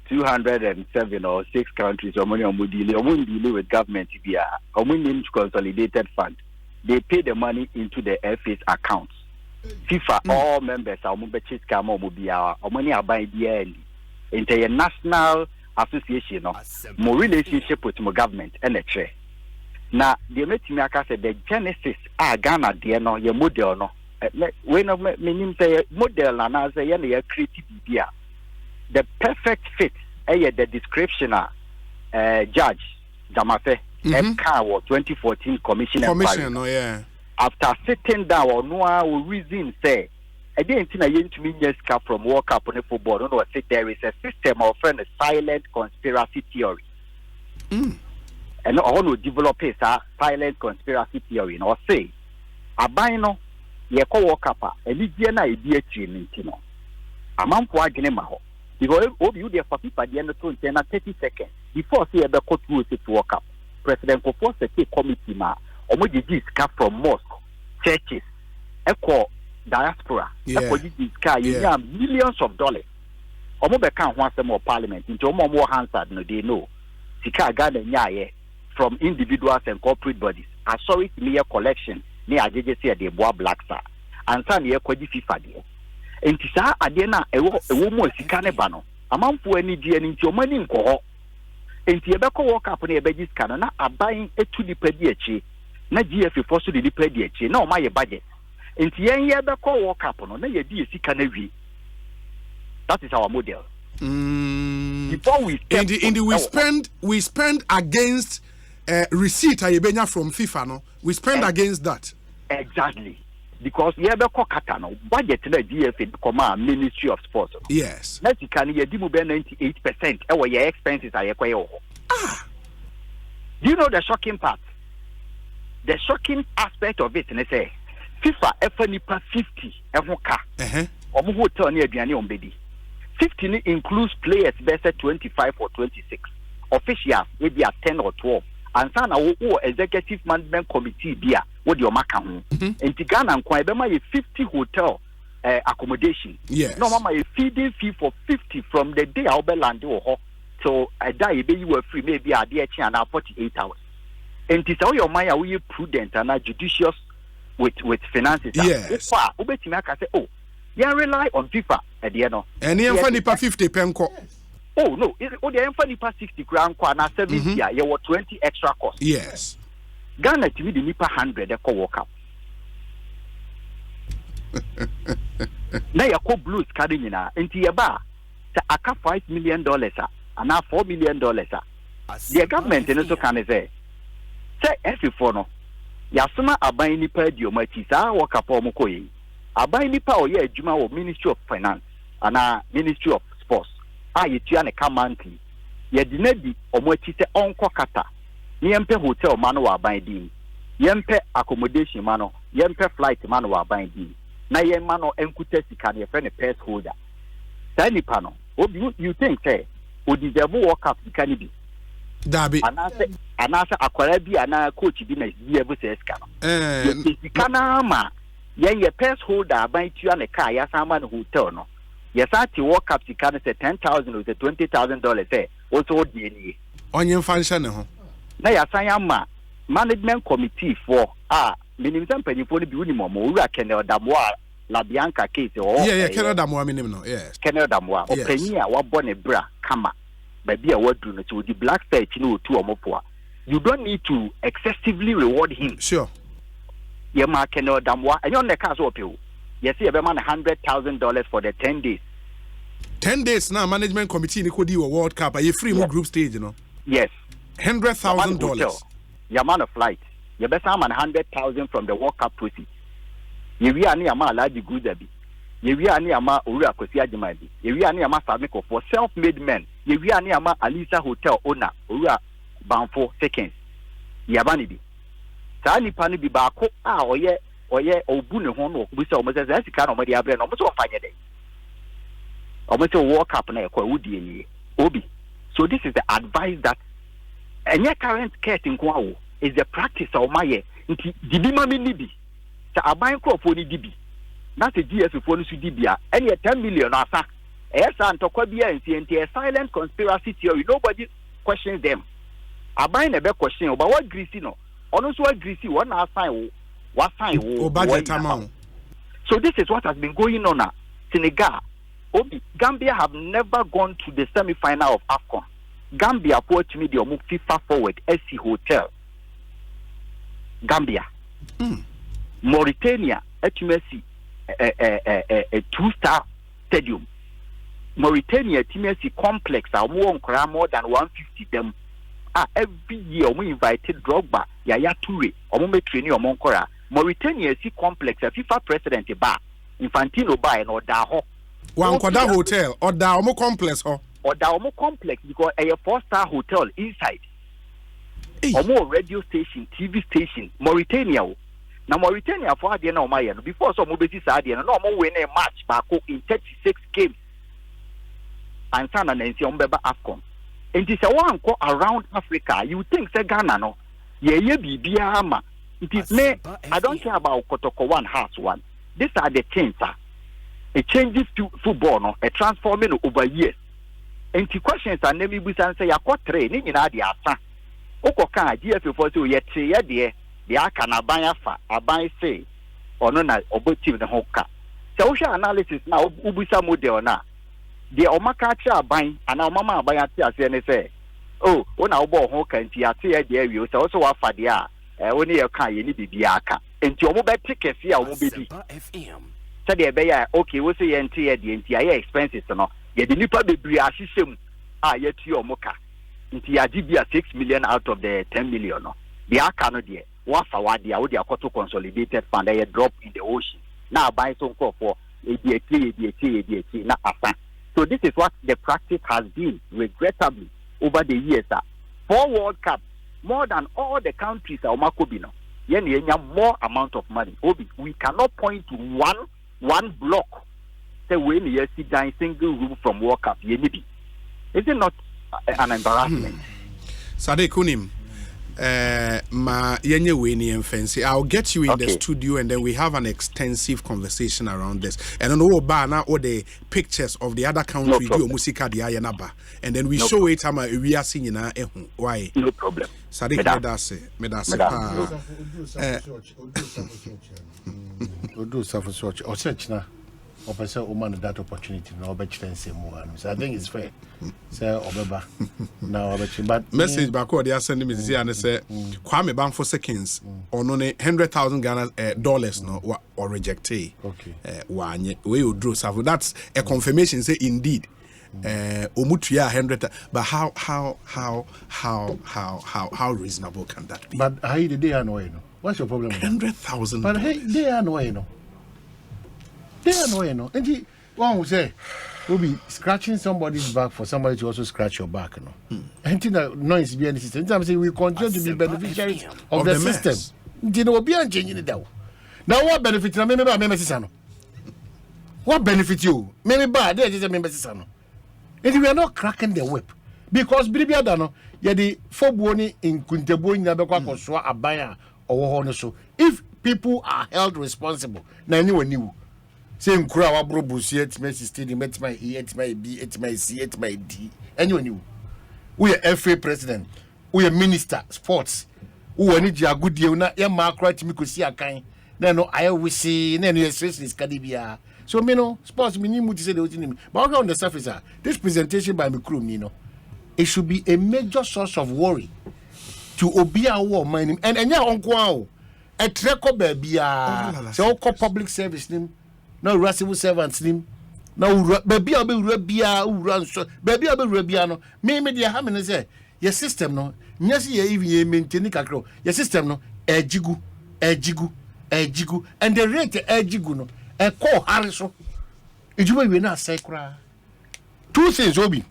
207 or 6 countries omo deal with government bia omo name consolidated fund they pay the money into the FA's accounts. FIFA all members are mobile scam or bia or money are buying the into a national association no more relationship with my government and a chair. Now the metimaka said the genesis Ghana de no your model no when meaning say model and as a creative idea. The perfect fit the description Judge Jamafe MK 2014 commission oh yeah. After sitting down or no reason say I didn't think I to mean just from World Cup on the football. No, I say there is a system of a silent conspiracy theory. And I want to develop a silent conspiracy theory. No, say a bino ye ko World Cup and it's na idea chin no. A man for maho. Because you there for people at the end of 30 seconds before say the court rules to World Cup. President Kofo Seke committee ma omoji come from mosque, churches, echo diaspora, echo millions of dollars. Omo beka ho asem of parliament into omo more answered no they know. Sika Ghana nyaye from individuals and corporate bodies. I saw it near collection near AJJC de bois black star. And san ye kwaji FIFA de. Enti sa ade na ewo mo sika ne ba no. Amanfo ani die ni nti omani nko ho. Enti ebeko World Cup na ebeji sika no na aban etu di pedi echi. Na GFA for so di pedi echi na o ma ye budget. Enti yen ye ebeko World Cup no na ye di sika na wi. That is our model. Before we spend against receipt ayebenya from FIFA no. We spend against that. Exactly. because you ever call Katano budget na GFA come Ministry of Sports. Yes. That you can you 98%. Our your expenses are your. Do you know the shocking part? The shocking aspect of it, and say FIFA FNIPA 50 evoka. Omo hotel near Diani Ombedi. 50 includes players best 25 or 26. Officials maybe at 10 or 12. And sana wo executive management committee bia what your maka ho. Enti Ghana nkwa ebema ye 50 hotel accommodation. Yes. No mama a feeding fee for 50 from the day I will land ho. So a day you were free maybe a day and 48 hours. And it's how your mind are we prudent and judicious with finances. Yes. Say, oh, you rely on FIFA at the end of. And you have 50 penko. Oh no, the Nipa 60 grand na 70 you were 20 extra cost. Yes. Ghana to me the Nipa 100 they co walk up. Now you co blues carrying na into your bar. Aka $5 million and now $4 million. The government in also can say every for no. Yasuma abai nipa diomati sa work up omukoyi. Abai nipa oye adwuma wo Ministry of Finance and Ministry of Sports. Yetua ne ka monthly. Ye dinadi omati se onko kata. Yempe hotel mano wa abai din. Yempe accommodation mano, yempe flight mano wa abai din. Na yen mano enkute sika ne friend purse holder. Sa nipa no, you think say o deserve work up sika ni bi. Dabi. Anasa akwara bi ana coach bi na yebu se sika no. Sika na ma yen ye purse holder abai tua ne car ya sama no hotel no. Yes, I walk up to can say $10,000 or $20,000 say also the onion function ho. Na ya sayama management committee for minimum penny for the minimum we are Kenel Damoa La Bianca case or Kenel Damoa minimum yes. Kenel Damoa or Penia wa bonne bra kama baby a word do to the black state no two or more. You don't need to excessively reward him. Sure. Yeah, ma Kenel Damoa and you're the case of you. Yes, you have $100,000 for the 10 days. 10 days now, management committee could do a World Cup. Are you free more group stage, you know? Yes. $100,000. Your man of flight. You best have $100,000 from the World Cup proceeds. You are near my large good abi. You are near my Ura Kosia Jimabi. You are near my Samiko for self-made men. You are near my Alisa Hotel owner, Ura Banfo seconds. Yabanibi. Sani Panibi Bako, oye obune hono bisa omoze za sika no mede abre no omoze ofanye dey omoze walk up na ekwa wudi eni obi. So this is the advice that any current care nko awo is the practice of my nti dibima mi nibi ta aban krofo ni dibi na se GS fo no su dibia ene 10 million asa esa ntokwa bia nti a silent conspiracy theory nobody questions them aban na be question but what greasy no ono so greasy one assign what time? So this is what has been going on now. Senegal, Gambia have never gone to the semi-final of AFCON. Gambia for to me the FIFA forward SC Hotel. Gambia, Mauritania, HMSC, a 2-star stadium. Mauritania, TMSC complex are more than 150 them. Every year we invited Drogba, Yaya Toure, or training or Moncora. Mauritania see complex a FIFA president ba Infantino ba and Odaho. One Kwada hotel or Daomo complex or Daomo complex because a 4-star hotel inside. Or more radio station, TV station, Mauritania. Now Mauritania for the no Mayan before some Mobisi Sadia and no more win a match back in 36 games. And San and Beba Afcon. And this one go around Africa. You think say Ghana no? Yeah, Bibiama. It is me. I don't care about Kotoko 1 house 1. These are the changes. A changes to football, no, a transforming over years. And the questions are never be answered. Ya ko training in the asa. Oko kan GF for so yet say there. The aka na ban afa, aban say, or no na obotim the hoka. Social analysis now ubusa model na. The omaka cha ban and our mama ban ati say. Oh, when our boy hoka nti ati there you so also afa there. Only a car you need to be aka. And your mobile tickets here, mobile FM. So they be okay, we say the entire expenses, no. You the nipa be system yet your mocha. Into your GBA 6 million out of the 10 million, no. The Akano dear, what for the Audio Koto consolidated fund, they drop in the ocean. Now buy some call for ADT, not after. So this is what the practice has been, regrettably, over the years. 4 World Cups, more than all the countries are Makobino. More amount of money. We cannot point to one block. Say when you sit down in single room from World Cup, is it not an embarrassment? Sade Kunim, ma yenye weni and fancy. I'll get you in the studio and then we have an extensive conversation around this. And then all the pictures of the other countries do musika di ayanaba. And then we show it ama we are seeing na why. No problem. Sade medase pa. Odo suffer such or search na. Or person woman that opportunity no be chance more. So I think it's fair. Say obeba. Now but message back what they are sending me and say Kwame Bank for seconds on only $100,000 dollars no or reject. Okay. One we will draw so that's a confirmation say indeed Omutuya 100 but how reasonable can that be? But how the day annoying? What's your problem? $100,000. But hey, they annoying. They are no, and one will say, we'll be scratching somebody's back for somebody to also scratch your back. And that noise be any system. Sometimes we continue to be beneficiaries of the system. You know, be changing it down. Now, what benefit? I remember, what benefit you? Maybe bad. There is a member. And we are not cracking the whip because Bilibia Dano, yeah, the 4 boni in Kuntebo in Nabekwa Koswa Abaya or Honoso. If people are held responsible, now anyone knew. Same crowd, Brobus, yet my stadium, at my E, at my B, at my C, at my D. Anyone knew. We are FA president, we are minister, sports. Who need a good deal, not your mark right to me could see a kind. Then I always see, then you especially Scadibia. So, me no, sports, me need to say the name. But on the surface, this presentation by me crew, it should be a major source of worry to Obia war mining. And your uncle, a treco baby, so called public service name. No civil servants name. No baby I'll be Rabia who runs so baby I'll be Rabiano. Maybe the Hammond say your system no. Yes, ye even maintain the your system no ejigu. And the rate ejigu no a call Harrison. It will be not sacra. 2 things Obi.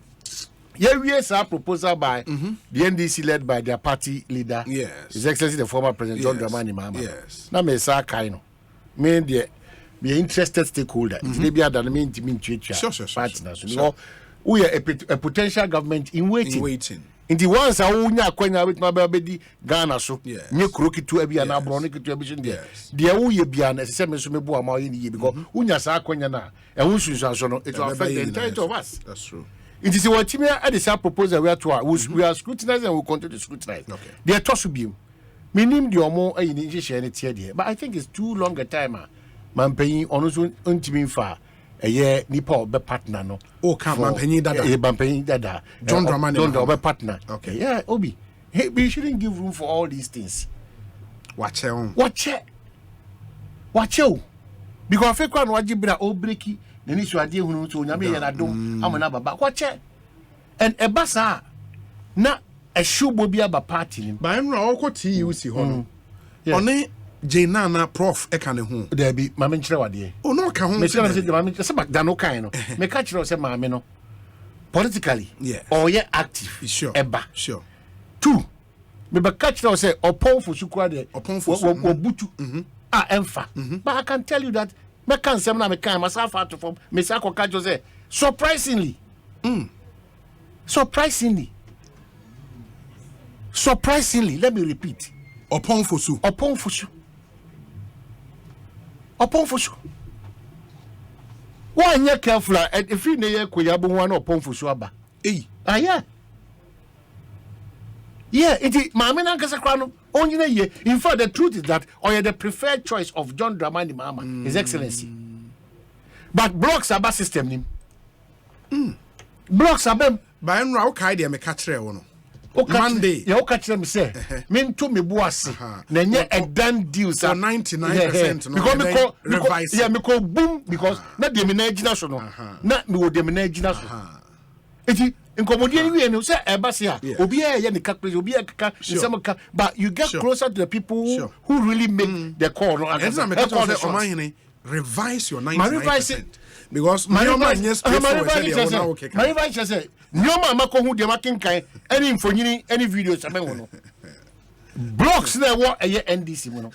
Yes, our proposal by the NDC led by their party leader. Yes. His Excellency the former President John Dramani Mahama. Yes. Now me say kaino. Me the be interested stakeholder. Maybe I don't mean to mean partners. Sure. We are a potential government in waiting. In the ones I own ya with my baby Ghana so. New crooked to be an abronic to vision there. Dear we be an SMS me bo ama in because unya sa kwenya na and who should it will affect the entirety of us. That's true. It is what Timia at the proposal we are to we are scrutinizing and we continue to scrutinize. Okay. They are toss you. Minim the more in the but I think it's too long a time. Man paying on us untimin far a year nipa be partner no. Oh, come man paying dada. John Dramani be partner. Okay. Yeah, Obi. Hey, we shouldn't give room for all these things. Watch it. Because I feel quite wajibra o breaki. The issue idea who to nyame na dom amana baba. Watch it. And a basa na a shoe bobia ba party. But I'm not all to you see hon. Only Jainana Prof Ekane home. There be Mamma Chrawadi. Oh, no, can me say Mamma Dano Kaino. Me catch you say Mamma politically. Yeah. Or yeah active. Sure. Eba. Sure. 2. Me be catch you say upon for Sukwade. Upon for Butu. Ah, Emfa. But I can tell you that me can say na me can myself out from me say ko catch you say surprisingly. Surprisingly, let me repeat. Upon Fosu. Why you careful? If you near Kuyabu one upon Fosu aba. Yeah. Yeah, it is Mamma Nankasa only a year. In fact, the truth is that or the preferred choice of John Dramani Mahama, His Excellency. But blocks are bad system. Blocks are them. By an rock idea, me catch one. Monday, you catch them say, mean to me bossy. Then a done deal, sir. 99%. Because me boom because not the manage national, not no the manage national. It is Incomodian we no say Ebasia. Obia ye the calculation, Obia ka but you get closer to the people who really make the call. No, and some revise your 99%. Because my revise say Nyoma mako hu de making kai any infonyini any videos amen blocks na wo NDC mo no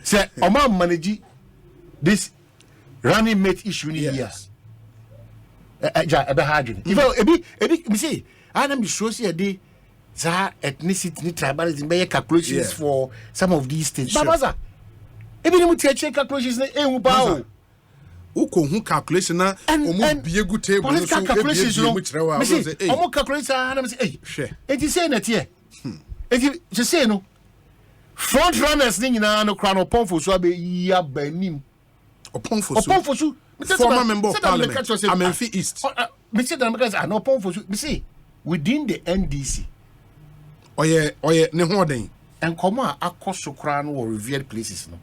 say oma manage this running mate issue ni years ja ebe hardware if ebi me say ana me show say dey za ethnicity ni tribalism be calculations for some of these things babaza ebi ni mutie check calculations na ehu ba o uko hu calculation na omo biegu table so calculations no me say omo calculation na me say hwe enti say na tie enti je say no front runners ni nyina no kra no pomfo so abe ya banim Oponfosu former member of parliament Amenfi East me say that because I know Oponfosu me say within the NDC oye ne ho den and come akoso kra no or revered places no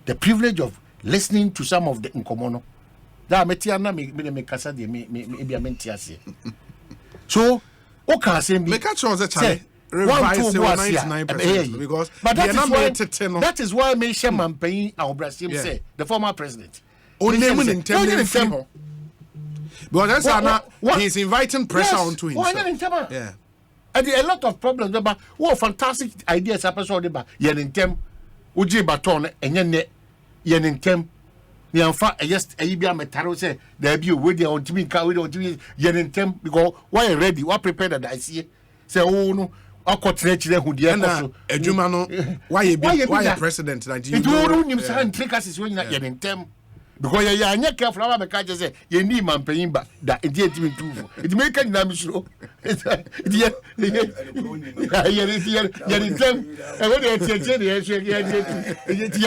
the privilege of listening to some of the nkomo that metia na me kasa de me bia mentiase so o ka say me catch on the channel revise 99% because that is why me share campaign Aobrasim say the former president only in terms but that's he's inviting pressure onto himself and a lot of problems but what fantastic ideas episode ba yen in term uji baton enye yen in term ni amfa just bia metaro say there be we dey on timi ka we dey on timi yen in term because why ready what prepared that I see say oh no akotre chire hudie koso adwuma no why president like you do nim say intricacies we nyina yen in term because you anya careful about me catch say you need man paying ba that it me too it make na me sure it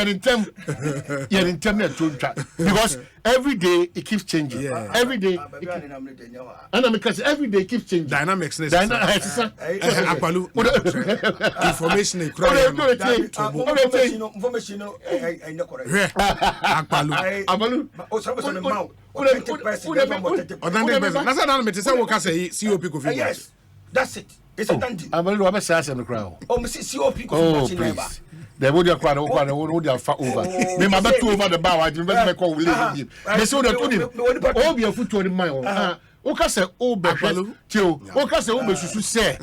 in term e we dey tie in term because every day it keeps changing every day and me catch every day it keeps changing dynamics akwalu information information akwalu yes, that's it. It's a dandy. I'm a little bit sad in the crowd. Oh, Mrs. COP. Please. They would have cried over. They might bet over the bow. I didn't make call with him. They saw that all be a foot to the mile. Oka say o be tio oka say o be susu say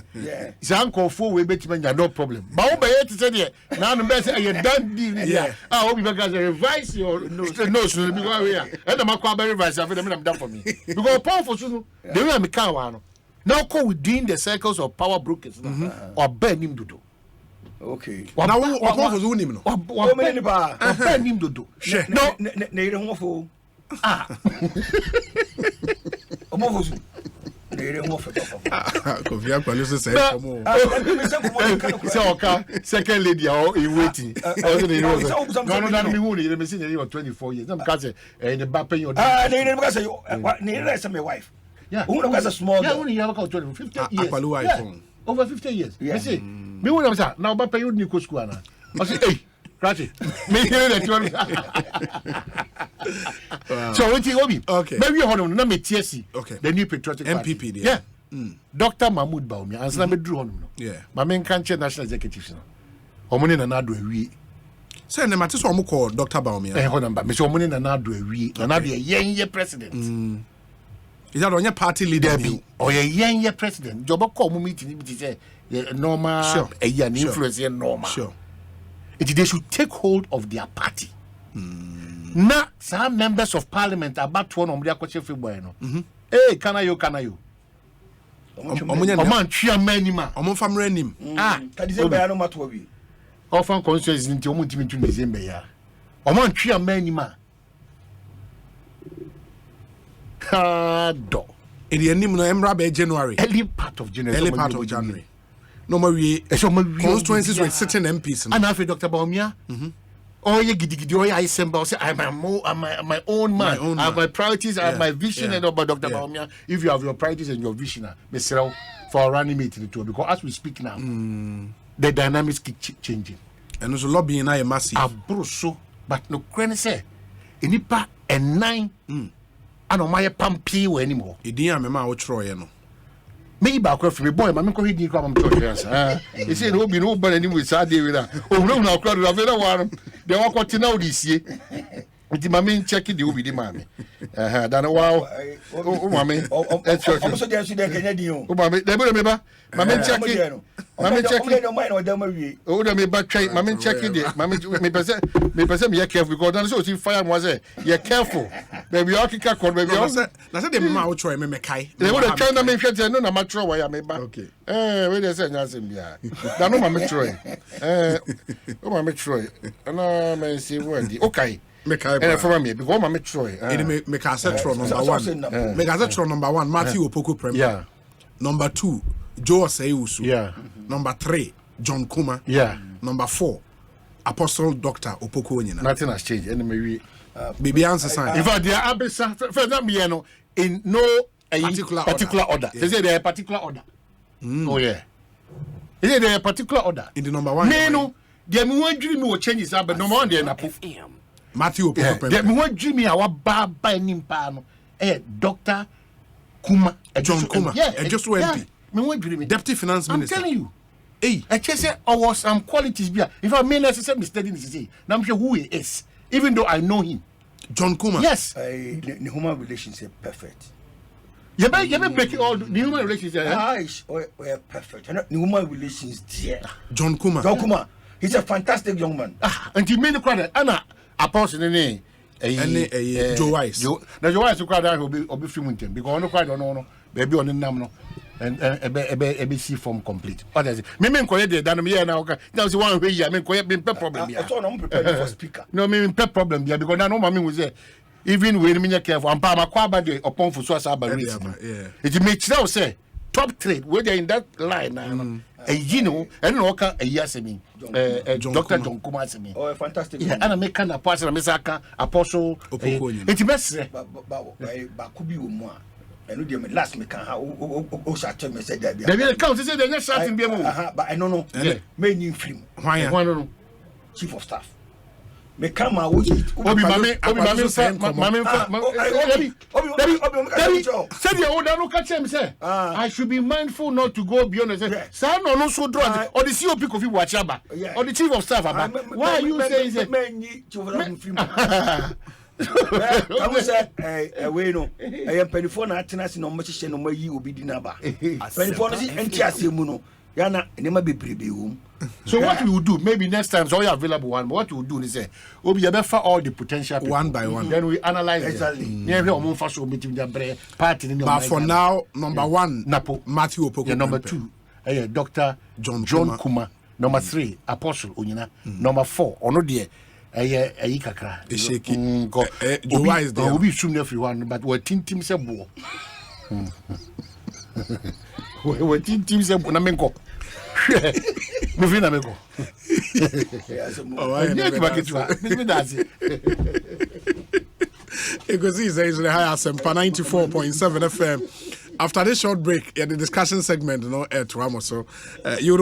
zanko fo we betime nya no problem but o be yet say there na no be say you dan deal o be because revise your notes because we are and am akwa be revise after them done for me because powerful so the way me kan wa no now call within the circles of power brokers or ben nim dodo okay na wo powerful so nim no o me ni ba ben nim dodo no na ire ho fo Omovosu. Nere mo fe papa. Kofi Akwalu say komo. Say oka second lady or in waiting. No me hu ni me say you 24 years. Na me ka say the ba pen your. Nere me ka say nere say my wife. Yeah. Who know say small. Yeah, who you about 50 years. Akwalu iPhone. Over 50 years. Me say me who say na ba pen you ni ko school na. I say hey Cratchy. Me hear that you so what you obi? Okay. Maybe you hold na me TSC. Okay. The new patriotic MPP there. Yeah. Dr. Mahmoud Baumia answer me drew on no. Yeah. My main country national executive no. Omoni na do awie. Say na mate so omo call Dr. Baumia. Hold on ba. Me so omoni na do awie. Na do yen president. Is that on your party leader be? Or yen president. Jobo call mo meeting be say normal an influence normal. Sure. They should take hold of their party. Now, some members of parliament are about to on their question for bueno. Hey, can you? Oman chia manima. Oman family nim. December no matter what we. Often constituency into Oman to December ya. Oman chia manima. Do. In the nim no emra be January. Early part of January. No more constituencies with certain MPs. And after Dr. Baumia, oh, you giddy, oh, I say, I'm my own man. I have my priorities, I have my vision, and about Dr. Baumia. If you have your priorities and your vision, Mr. for running meeting too, because as we speak now, the dynamics keep changing. And also lobbying is massive. Abroso, but no credit say, inipa and 9 ana ɔmayɛ pampi wɔ anymore Edin a mema wo kyerɛ no. me ba akora from boy ma me kɔ hedi kɔ ma mtɔ hwɛ you say no obi no ba n'anim with saa day we na ohunu na akora do afɛ na wa no de wakɔ na wo de sie nti ma me check the obi di ma me da no wa o ma me ọmọ sọ jẹ ẹsùn dẹ kẹnyẹ din o. o ma me de be ba ma me check ọmọ dẹ ọmọ yẹn na ọdẹ ọmọ wie. o de me ba twɛn ma me check de ma me pese me careful because dan so si fire mo say you careful baby o kika kɔ baby o Na say de mema wo kyerɛ me kai. they would have turned them in fete no na ma tro wa ya me ba Okay. we dey say nya sem bia da no ma me tro o ma me tro na me see word okay Me kai. for me because ma me tro Ede me ka say throw number 1. Me ka say throw number 1 Matthew Opoko Premier. yeah Number 2 Joe Oseiusu. yeah Number 3 John Kuma. yeah Number 4 Apostle Dr. Opoko Onyina. nothing has changed and me Baby answer sign. in fact there are for that me no in no particular order they say there are particular order oh yeah they say there are particular order In the number 1. me no there me wan dream me will change it but number 1 there na Matthew Opoko there Premier. me wan dream me awa ba nimpa no Dr. Kuma John Kuma. Just MP. me wan dream me Deputy Finance I'm Minister. telling you Hey, I just say I was some qualities be if I mean necessary me studying this say now I'm sure who he is even though I know him John Kuma. yes The human relations are perfect. you be break all the human relations We're perfect. The human relations there. John Kuma. John Kuma, he's a fantastic young man. and you mean the crowd Anna apostle ne Joe Wise. Joe Wise crowd obi film them because no crowd no baby on nam no and ebe see form complete what is it me nkoye dey dan me here now now say one way here me nkoye me problem I thought I'm prepared for speaker. no me problem here because now no mama we say even when me careful am pa makwa ba dey upon for so as aba race Yeah. it makes now say top trade where they in that line now you know and no ka asemi Dr. John Kuma asemi Oh, a fantastic yeah young and make an apostle me saka apostle Opoko Onyina. it mesre but could be one. And with them last me can have shot me said that. they will count say they just shouting be mo But I don't know. Yeah. Main new film, Why? no chief of staff. Me come out with it. obi mame said the older no catch him say I should be mindful not to go beyond and say Yeah. say no so draw or the COP Kofi Wachaba Yeah. or the chief of staff aba why are you saying say man chief of staff film? I was we no I am penifo na atena se no mo hye no mayi obi di na ba. Penifo no si enti asemu no ya na enema bebrebe wom. so what we will do maybe next time so you available one but what we will do is say obi you better all the potential people. One by one. Then we analyze Exactly. yeah we omo fa so meeting the bre party in But for now, number 1 Napo. Matthew Opoko. yeah, number Premier. 2 Dr. John Kuma. Number 3 Apostle Onyina. Number 4 ono de ayi kakra Esheki. Joe Joe Wise there. obi sum everyone but we tintim se bo we tintim se bo na menko me fi na menko Oh, I yeah never ki baketwa me that's it Ekosiisen is the high Asempa 94.7 FM. After this short break, the discussion segment, to Ramos. So, you